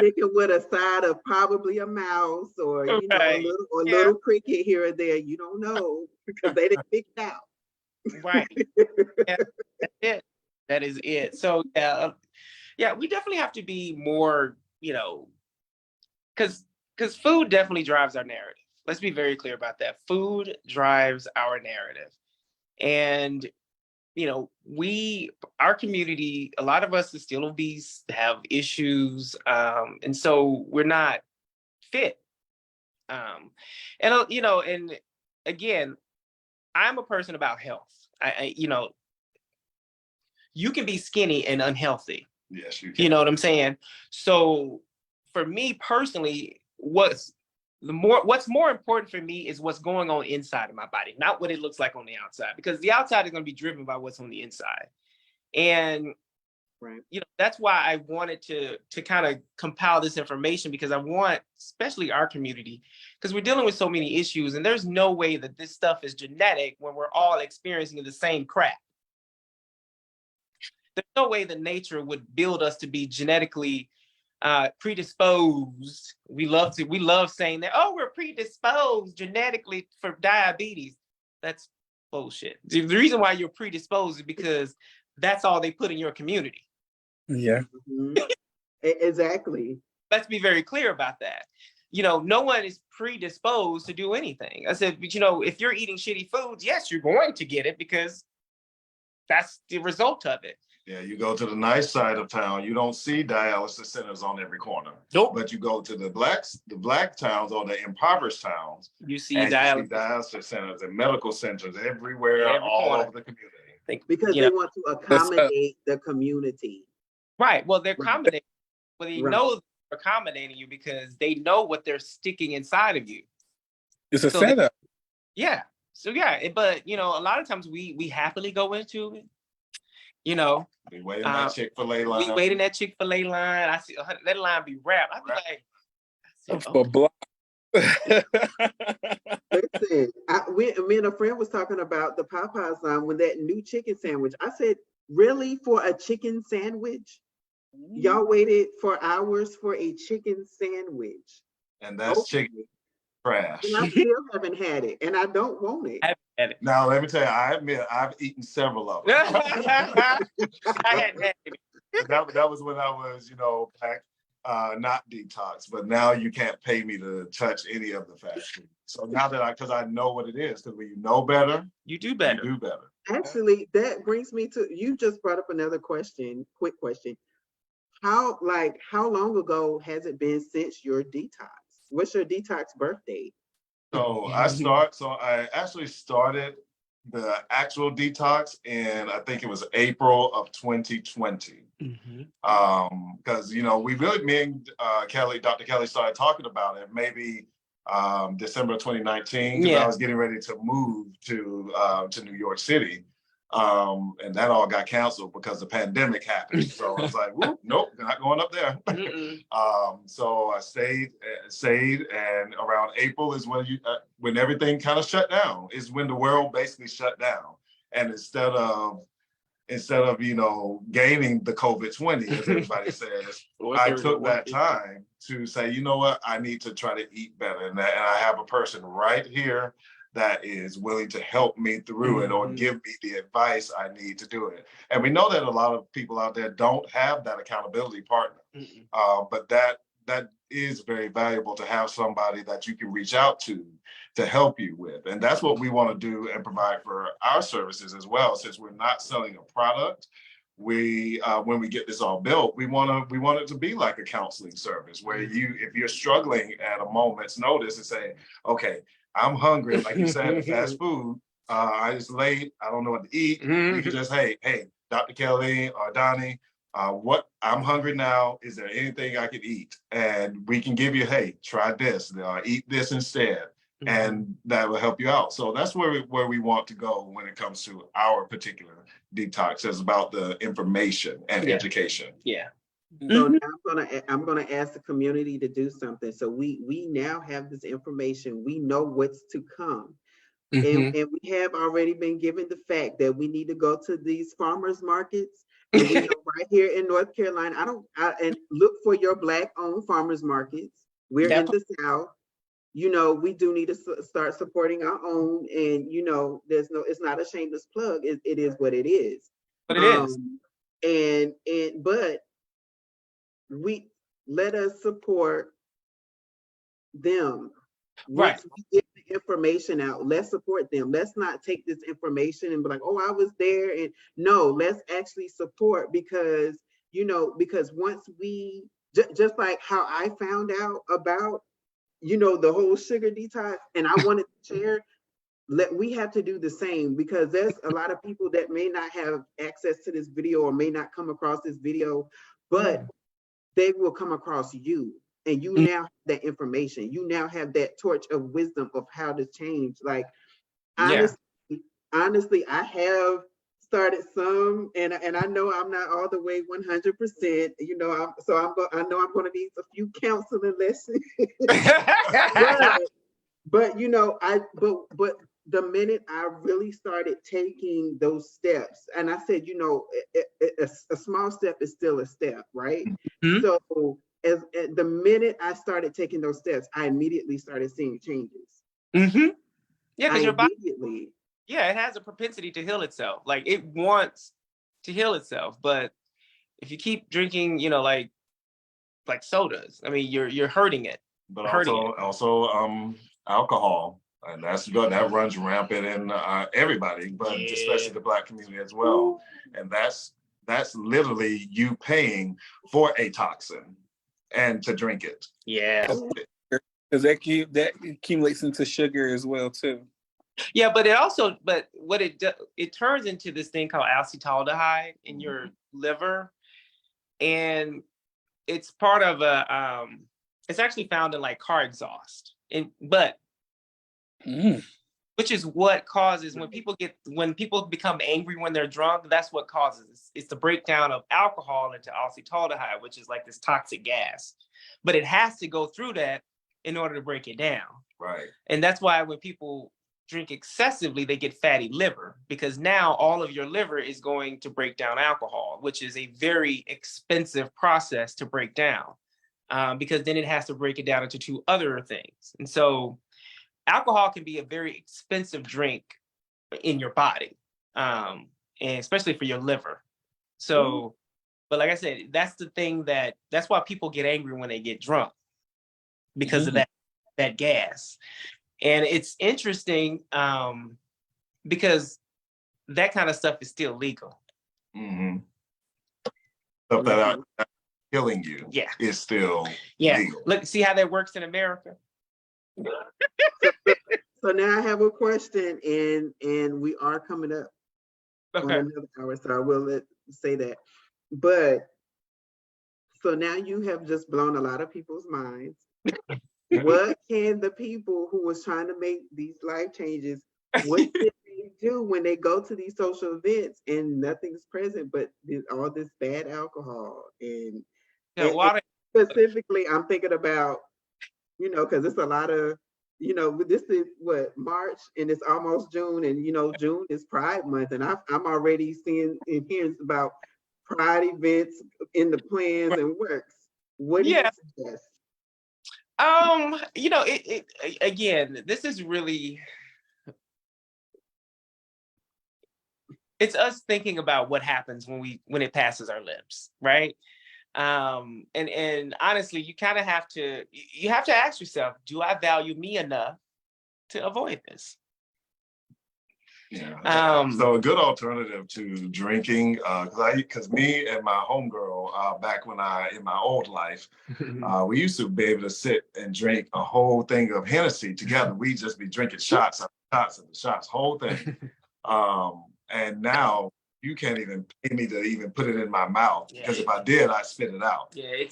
Chicken with a side of probably a mouse or a little cricket here or there. You don't know because they didn't pick it out. Right. Yeah, that's it. That is it. So yeah, we definitely have to be more, because food definitely drives our narrative. Let's be very clear about that. Food drives our narrative. And our community, a lot of us are still obese, have issues, and so we're not fit. And again, I'm a person about health. You can be skinny and unhealthy. Yes, you can. You know what I'm saying? So for me personally, what's more important for me is what's going on inside of my body, not what it looks like on the outside, because the outside is going to be driven by what's on the inside. And that's why I wanted to kind of compile this information, because I want, especially our community, because we're dealing with so many issues, and there's no way that this stuff is genetic when we're all experiencing the same crap. There's no way that nature would build us to be genetically predisposed. We love saying that, oh, we're predisposed genetically for diabetes. That's bullshit. The reason why you're predisposed is because that's all they put in your community. Yeah. Exactly. Let's be very clear about that. No one is predisposed to do anything. I said, but if you're eating shitty foods, yes, you're going to get it because that's the result of it. Yeah, you go to the nice side of town, you don't see dialysis centers on every corner. Nope. But you go to the black towns or the impoverished towns, you see dialysis centers and medical centers everywhere, all over the community. think, because you they know, want to accommodate the community. right. Well, they're Right. accommodating. Well, they Right. know they're accommodating you because they know what they're sticking inside of you. It's a So they- setup. Yeah. So yeah, but you know, a lot of times we happily go into it. You know, We wait in that Chick-fil-A we line. wait in that Chick-fil-A line. I see that line be wrapped. I be like, I said, For oh, block. Listen, me and a friend was talking about the Popeyes line with that new chicken sandwich. I said, really, for a chicken sandwich? Y'all waited for hours for a chicken sandwich. And that's chicken trash. And I still haven't had it, and I don't want it. I haven't had it. Now, let me tell you, I admit I've eaten several of them. I hadn't had it. that was when I was, back, not detox, but now you can't pay me to touch any of the fast food. So now because I know what it is, because when you know better, You do better. you do better. Actually, that brings me to, you just brought up another question, quick question. How long ago has it been since your detox? What's your detox birth date? So I actually started the actual detox in, I think it was April of 2020. Because we really, me and Dr. Kelly started talking about it maybe December 2019, because I was getting ready to move to New York City. And that all got canceled because the pandemic happened. So I was like, whoop, nope, not going up there. So I stayed, and around April is when everything kind of shut down, is when the world basically shut down. And instead of gaining the COVID-20, as everybody says, I took that time to say, you know what, I need to try to eat better. And I have a person right here that is willing to help me through it or give me the advice I need to do it. And we know that a lot of people out there don't have that accountability partner. But that is very valuable to have somebody that you can reach out to help you with. And that's what we want to do and provide for our services as well. Since we're not selling a product, we when we get this all built, we want it to be like a counseling service where if you're struggling at a moment's notice and say, okay, I'm hungry, like you said, fast food, I just late, I don't know what to eat. You can just, hey, Dr. Kelly or Donnie, I'm hungry now. Is there anything I could eat? And we can give you, hey, try this, eat this instead. And that will help you out. So that's where we want to go when it comes to our particular detox. It's about the information and education. Yeah. So now I'm gonna ask the community to do something. So we now have this information. We know what's to come. And we have already been given the fact that we need to go to these farmers markets. And we know right here in North Carolina, and look for your Black-owned farmers markets. We're in the South. We do need to start supporting our own. And it's not a shameless plug. It is what it is. But it is. But we let us support them. Right. Once we get the information out, let's support them. Let's not take this information and be like, oh, I was there. And no, let's actually support, because once we just like how I found out about the whole sugar detox, and I wanted to share, we have to do the same, because there's a lot of people that may not have access to this video or may not come across this video, but they will come across you, and you now have that information. You now have that torch of wisdom of how to change. Like, honestly, I have started some, and I know I'm not all the way 100%. I know I'm going to need a few counseling lessons. but the minute I really started taking those steps, and I said, a small step is still a step, right? So as the minute I started taking those steps, I immediately started seeing changes. Yeah, because your body, it has a propensity to heal itself. Like, it wants to heal itself, but if you keep drinking, like sodas, I mean, you're hurting it. But also alcohol, and that runs rampant in everybody, but especially the Black community as well. And that's literally you paying for a toxin and to drink it. Yeah. Because that accumulates into sugar as well too. Yeah, but it also, but what it turns into this thing called acetaldehyde in your liver, and it's part of it's actually found in like car exhaust, but which is what causes when people become angry when they're drunk. That's what causes it's the breakdown of alcohol into acetaldehyde, which is like this toxic gas. But it has to go through that in order to break it down. Right. And that's why when people drink excessively, they get fatty liver, because now all of your liver is going to break down alcohol, which is a very expensive process to break down, because then it has to break it down into two other things. And so alcohol can be a very expensive drink in your body, and especially for your liver. So, but like I said, that's the thing that's why people get angry when they get drunk, because of that gas. And it's interesting, because that kind of stuff is still legal. Stuff that killing you Yeah. is still Yeah. legal. Look, see how that works in America? So now I have a question, and we are coming up on Okay. another hour, so I will say that. But so now you have just blown a lot of people's minds. What can the people who was trying to make these life changes, what can they do when they go to these social events and nothing's present but all this bad alcohol? And Water. specifically, I'm thinking about, because it's a lot of, this is what, March, and it's almost June, and June is Pride Month, and I'm already seeing and hearing about Pride events in the plans and works. What do you suggest? Again, this is really, it's us thinking about what happens when it passes our lips, right? And honestly, you kind of have to ask yourself, do I value me enough to avoid this? Yeah. So a good alternative to drinking, because me and my homegirl, back when in my old life, we used to be able to sit and drink a whole thing of Hennessy together. We just be drinking shots after shots, whole thing. And now you can't even pay me to even put it in my mouth, because if I did, I'd spit it out. Yeah,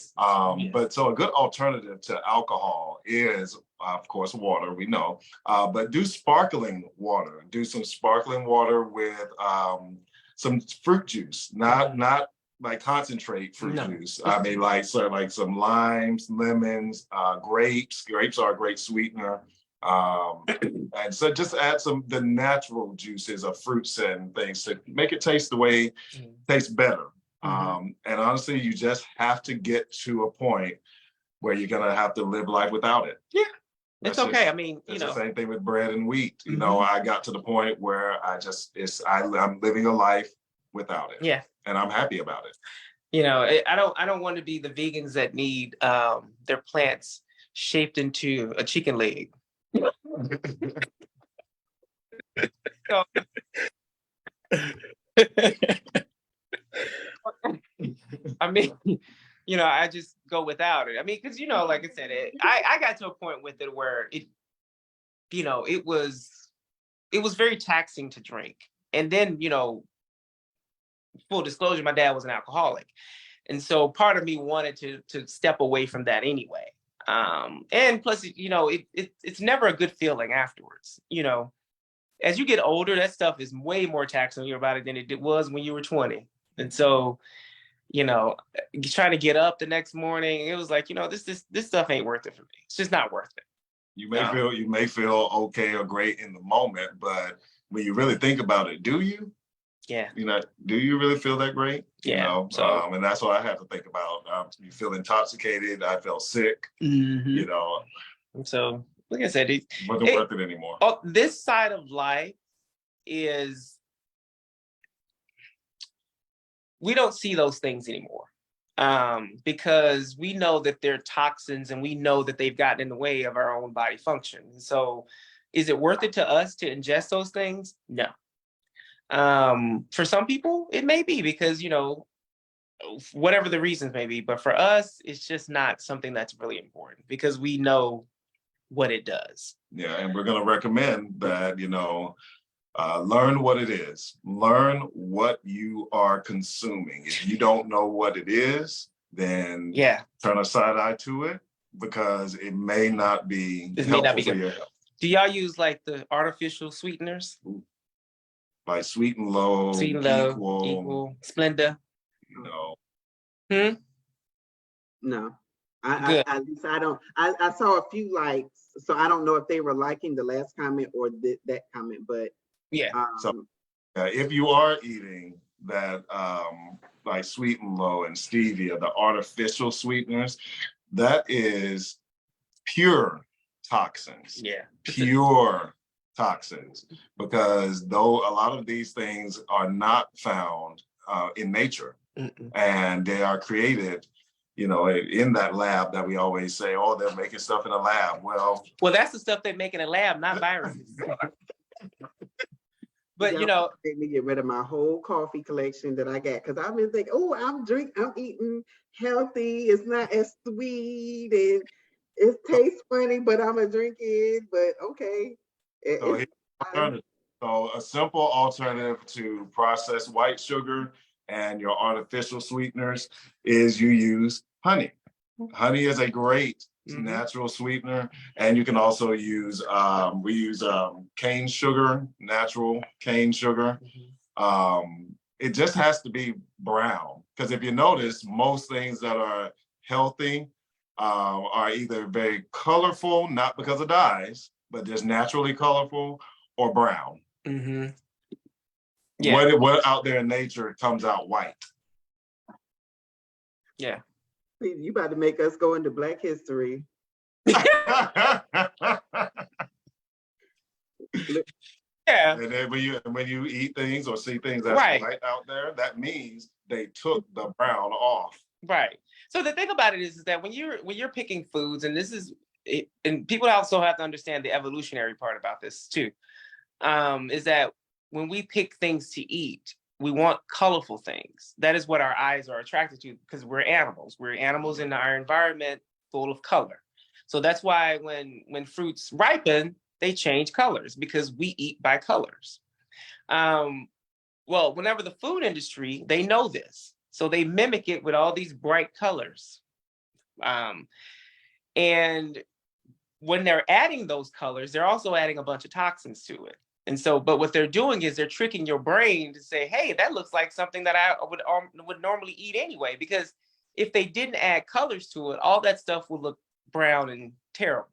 But so a good alternative to alcohol is, of course, water, we know, but do sparkling water. Do some sparkling water with some fruit juice, not like concentrate fruit juice. I mean, like some limes, lemons, grapes. Grapes are a great sweetener. And so just add the natural juices of fruits and things to make it taste the way tastes better. And honestly, you just have to get to a point where you're gonna have to live life without it. Yeah, it's okay. I mean, it's the same thing with bread and wheat. I got to the point where I'm living a life without it. Yeah, and I'm happy about it. I don't want to be the vegans that need their plants shaped into a chicken leg. So, I mean, I just go without it. I mean, because like I said, I got to a point with it where it was very taxing to drink. And then, full disclosure, my dad was an alcoholic, and so part of me wanted to step away from that anyway. And plus, it's never a good feeling afterwards. As you get older, that stuff is way more taxing on your body than it was when you were 20. And so, trying to get up the next morning, it was like, this stuff ain't worth it for me. It's just not worth it. You may feel okay or great in the moment, but when you really think about it, do you? Yeah. Do you really feel that great? Yeah. And that's what I have to think about. You feel intoxicated. I felt sick. So, like I said, it wasn't worth it anymore. This side of life is, we don't see those things anymore, because we know that they're toxins, and we know that they've gotten in the way of our own body function. So is it worth it to us to ingest those things? No. For some people, it may be, because, whatever the reasons may be, but for us, it's just not something that's really important, because we know what it does. Yeah, and we're going to recommend that, learn what it is. Learn what you are consuming. If you don't know what it is, then turn a side eye to it, because it may not be helpful for your health. Do y'all use like the artificial sweeteners? Like Sweet and Low, Equal, Splenda. No. At least I don't. I saw a few likes, so I don't know if they were liking the last comment or that comment, but So if you are eating that, like Sweet and Low and stevia, the artificial sweeteners, that is pure toxins. Yeah. Pure toxins, because though a lot of these things are not found in nature, and they are created, in that lab that we always say, oh, they're making stuff in a lab. Well, that's the stuff they make in a lab, not viruses. But made me get rid of my whole coffee collection that I got, because I've been thinking, oh, I'm eating healthy. It's not as sweet and it tastes funny, but I'm gonna drink it. But okay. So a simple alternative to processed white sugar and your artificial sweeteners is you use honey. Honey is a great natural sweetener, and you can also use we use cane sugar, natural cane sugar. It just has to be brown, because if you notice, most things that are healthy are either very colorful, not because of dyes, but just naturally colorful, or brown. What out there in nature comes out white? Yeah. You about to make us go into Black history. Yeah. And then when you eat things or see things that's white out there, that means they took the brown off. Right. So the thing about it is that when you're picking foods, and this is it, and people also have to understand the evolutionary part about this too, is that when we pick things to eat, we want colorful things. That is what our eyes are attracted to, because we're animals. We're animals in our environment full of color. So that's why when fruits ripen, they change colors, because we eat by colors. Well, whenever the food industry, they know this. So they mimic it with all these bright colors. And when they're adding those colors, they're also adding a bunch of toxins to it. And so, but what they're doing is they're tricking your brain to say, hey, that looks like something that I would normally eat anyway. Because if they didn't add colors to it, all that stuff would look brown and terrible.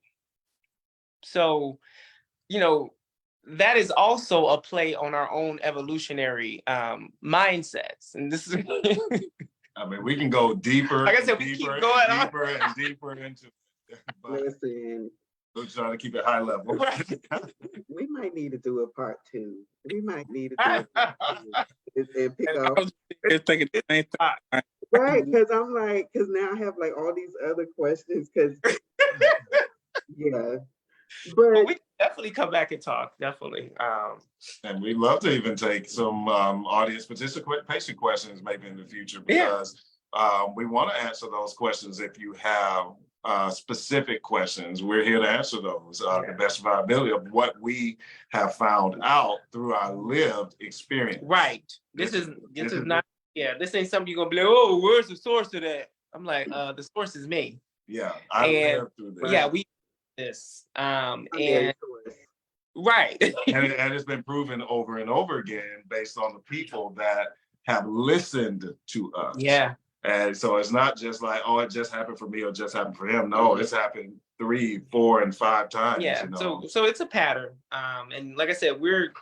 So, that is also a play on our own evolutionary mindsets. And this is I mean, we can go deeper. Like I said, we keep going deeper and deeper into it. Listen, we're trying to keep it high level. We might need to do a part 2. We might need to do a part 2 and pick off. Thinking the same thing. Right, because I'm like, because now I have like all these other questions. Because but we can definitely come back and talk. Definitely. And we'd love to even take some audience participation questions maybe in the future, because we want to answer those questions. If you have specific questions, we're here to answer those. The best viability of what we have found out through our lived experience. Right. This is not. Yeah, this ain't something you're gonna be like, oh, where's the source of that? I'm like, the source is me. Yeah, I lived through this. Yeah, we this. And right. and it's been proven over and over again based on the people that have listened to us. Yeah. And so it's not just like, oh, it just happened for me or just happened for him. No, it's happened 3, 4, and 5 times. Yeah. So it's a pattern. And like I said, we're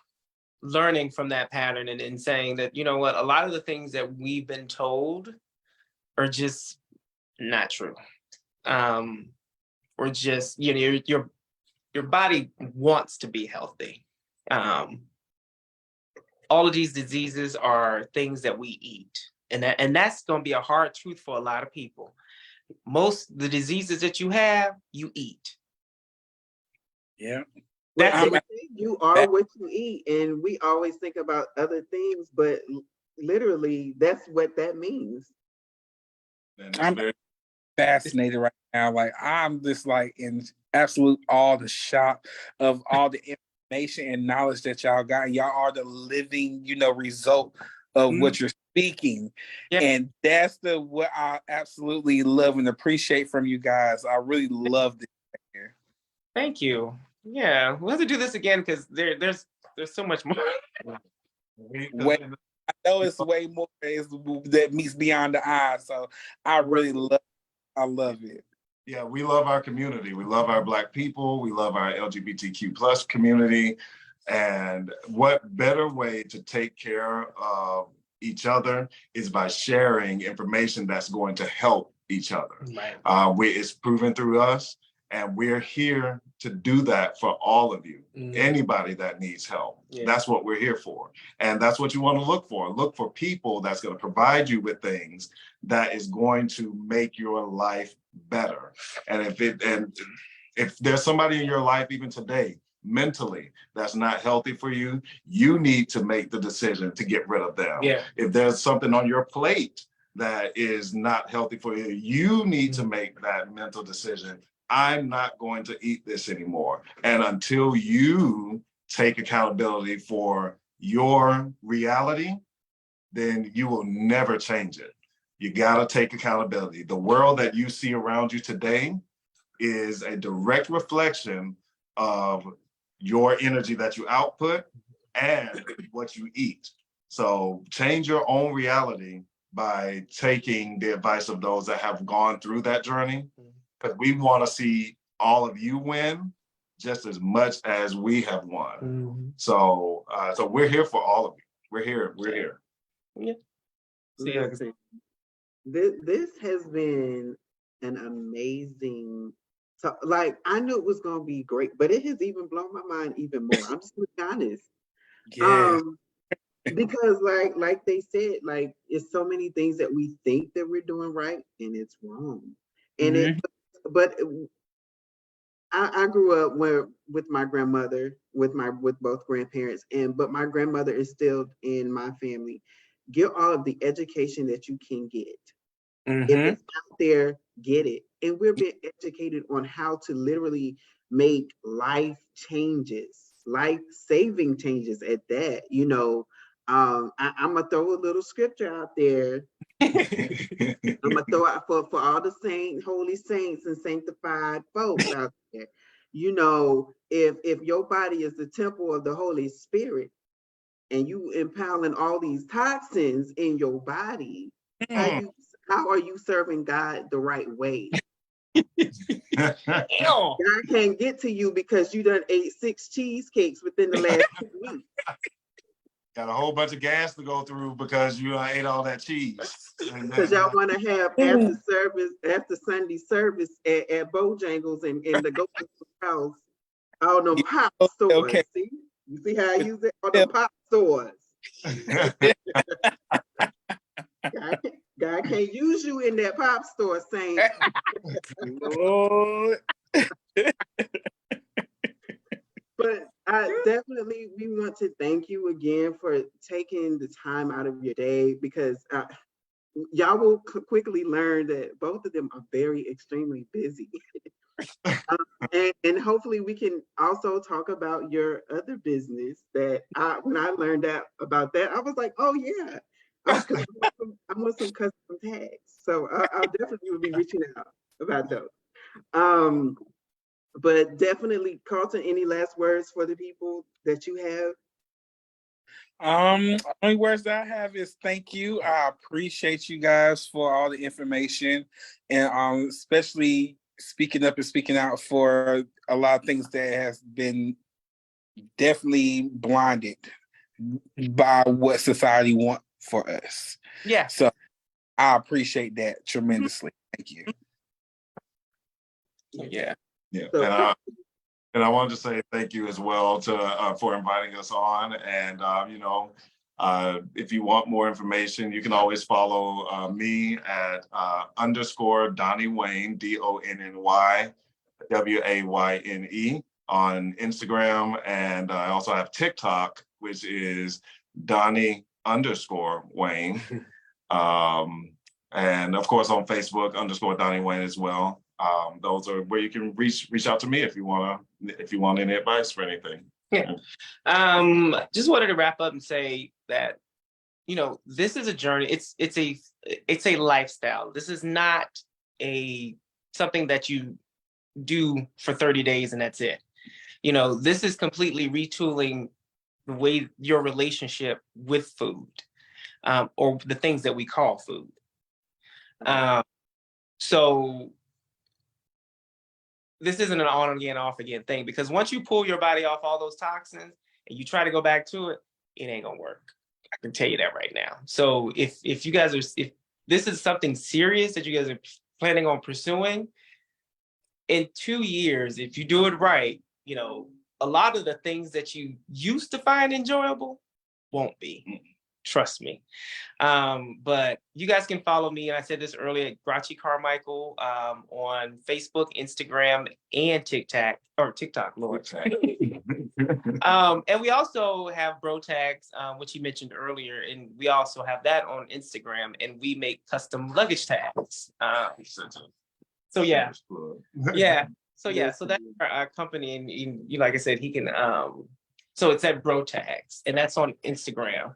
learning from that pattern and saying that, you know what, a lot of the things that we've been told are just not true. Or just, your body wants to be healthy. All of these diseases are things that we eat. And that's going to be a hard truth for a lot of people. Most of the diseases that you have, you eat. Yeah. You are what you eat, and we always think about other things, but literally, that's what that means. I'm fascinated right now. Like I'm just like in absolute all the shock of all the information and knowledge that y'all got. Y'all are the living, result of what you're speaking. Yeah. And that's what I absolutely love and appreciate from you guys. I really love this here. Thank you. Yeah, we'll have to do this again because there's so much more. Way, I know it's way more that meets beyond the eye. So I really love it. Yeah, we love our community. We love our Black people. We love our LGBTQ plus community. And what better way to take care of each other is by sharing information that's going to help each other. Right. It's proven through us, and we're here to do that for all of you. Anybody that needs help. Yeah. That's what we're here for. And that's what you want to look for. Look for people that's going to provide you with things that is going to make your life better. And if there's somebody in your life even today mentally that's not healthy for you, you need to make the decision to get rid of them. Yeah. If there's something on your plate that is not healthy for you, you need to make that mental decision. I'm not going to eat this anymore. And until you take accountability for your reality, then you will never change it. You gotta take accountability. The world that you see around you today is a direct reflection of your energy that you output and what you eat. So change your own reality by taking the advice of those that have gone through that journey, because we want to see all of you win just as much as we have won. So we're here for all of you. We're here. Yeah. Listen, this has been an amazing. So, like, I knew it was gonna be great, but it has even blown my mind even more. I'm just gonna be honest. Yeah. Because like they said, like it's so many things that we think that we're doing right and it's wrong. And but I grew up with my grandmother, with both grandparents, but my grandmother instilled in my family, get all of the education that you can get. If it's out there, get it. And we're being educated on how to literally make life changes, life-saving changes at that. I'm gonna throw a little scripture out there. I'm gonna throw out for all the holy saints and sanctified folks out there. If your body is the temple of the Holy Spirit and you impiling all these toxins in your body, how are you serving God the right way? God can't get to you because you done ate 6 cheesecakes within the last 2 weeks. Got a whole bunch of gas to go through because you ate all that cheese. Because y'all want to have after Sunday service at Bojangles and the Go House, all them pop stores. Okay. See? You see how I use it? All the pop stores. God can't use you in that pop store, Saint. Lord. But we want to thank you again for taking the time out of your day, because y'all will quickly learn that both of them are extremely busy. And hopefully we can also talk about your other business that when I learned about that, I was like, oh yeah, I want some custom tags. So I'll definitely will be reaching out about those. But definitely, Carlton, any last words for the people that you have? Only words that I have is thank you. I appreciate you guys for all the information, and especially speaking up and speaking out for a lot of things that has been definitely blinded by what society want for us. Yeah. So I appreciate that tremendously. Thank you. Yeah. Yeah. And I wanted to say thank you as well for inviting us on. And if you want more information, you can always follow me at _ Donnie Wayne, DONNY WAYNE on Instagram. And I also have TikTok, which is Donnie _Wayne. And of course on Facebook _ Donnie Wayne as well. those are where you can reach out to me if you want any advice for anything. Yeah. Just wanted to wrap up and say that, you know, this is a journey. It's a lifestyle. This is not something that you do for 30 days and that's it. You know, this is completely retooling the way your relationship with food, or the things that we call food. So this isn't an on again, off again thing, because once you pull your body off all those toxins and you try to go back to it, it ain't gonna work. I can tell you that right now. So if this is something serious that you guys are planning on pursuing, in 2 years, if you do it right, you know, a lot of the things that you used to find enjoyable won't be. Trust me. But you guys can follow me. And I said this earlier, Grachi Carmichael, on Facebook, Instagram, and TikTok, Lord. And we also have bro tags, which you mentioned earlier, and we also have that on Instagram, and we make custom luggage tags. So yeah, yeah. So yeah, so that's our company, and you, like I said, he can. So it's at Bro Tags, and that's on Instagram.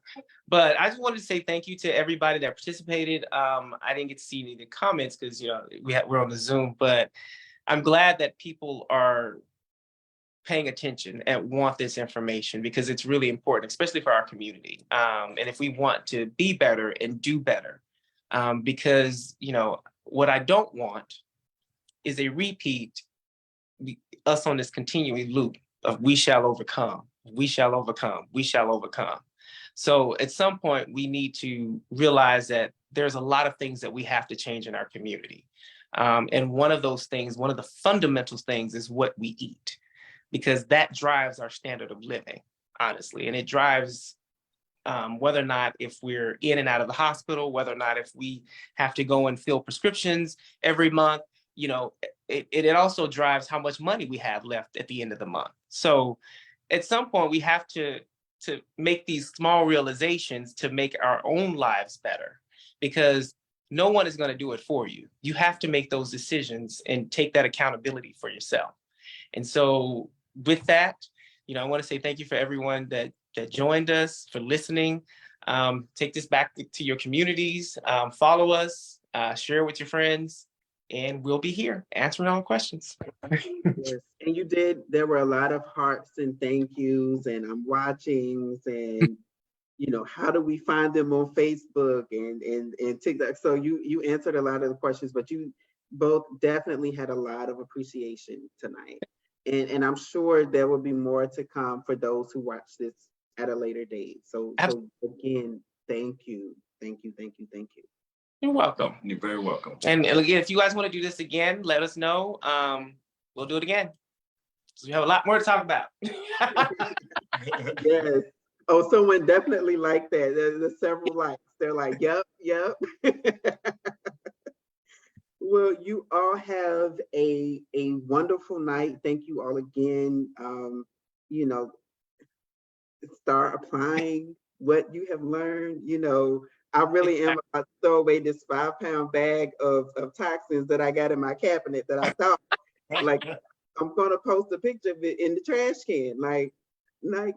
But I just wanted to say thank you to everybody that participated. I didn't get to see any of the comments because, you know, we're on the Zoom, but I'm glad that people are paying attention and want this information because it's really important, especially for our community. And if we want to be better and do better, because, you know, what I don't want is a repeat, us on this continuing loop of we shall overcome, we shall overcome, we shall overcome. So at some point, we need to realize that there's a lot of things that we have to change in our community. And one of those things, one of the fundamental things is what we eat, because that drives our standard of living, honestly. And it drives whether or not if we're in and out of the hospital, whether or not if we have to go and fill prescriptions every month, you know, it also drives how much money we have left at the end of the month. So at some point we have to make these small realizations to make our own lives better, because no one is going to do it for you. You have to make those decisions and take that accountability for yourself. And so with that, you know, I want to say thank you for everyone that joined us, for listening. Take this back to your communities, follow us, share with your friends, and we'll be here answering all questions. Yes, and you did. There were a lot of hearts and thank yous, and I'm watchings, and you know, how do we find them on Facebook and TikTok? So you answered a lot of the questions, but you both definitely had a lot of appreciation tonight, and I'm sure there will be more to come for those who watch this at a later date. So again, thank you, thank you, thank you, thank you. You're welcome. You're very welcome. And again, if you guys want to do this again, let us know. We'll do it again. So we have a lot more to talk about. Yes. Oh, someone definitely liked that. There's several likes. They're like, yep, yep. Well, you all have a wonderful night. Thank you all again. You know, start applying what you have learned. You know, I really am about to throw away this 5-pound bag of toxins that I got in my cabinet that I thought, like, I'm gonna post a picture of it in the trash can. Like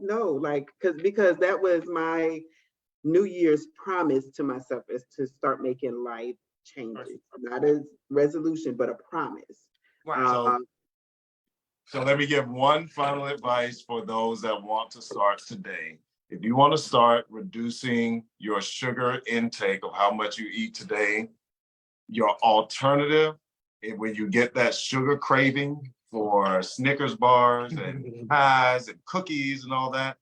no, like, because that was my New Year's promise to myself, is to start making life changes, not a resolution, but a promise. Wow. So let me give one final advice for those that want to start today. If you want to start reducing your sugar intake of how much you eat today, your alternative, when you get that sugar craving for Snickers bars and pies and cookies and all that,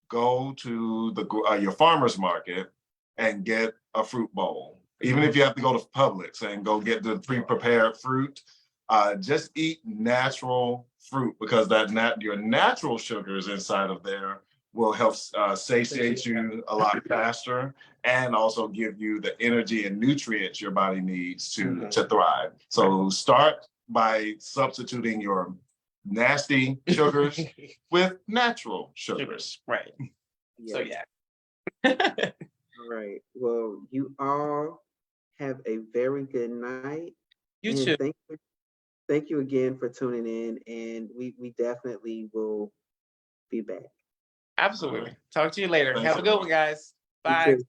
go to your farmer's market and get a fruit bowl. Even if you have to go to Publix and go get the pre-prepared fruit, just eat natural fruit, because your natural sugars inside of there will help satiate you a lot faster, and also give you the energy and nutrients your body needs to thrive. So start by substituting your nasty sugars with natural sugars. Right. Yes. So yeah. All right. Well, you all have a very good night. You and too. Thank you thank you again for tuning in, and we definitely will be back. Absolutely. Talk to you later. Thanks Have a a good lot. one, guys. You Bye. too.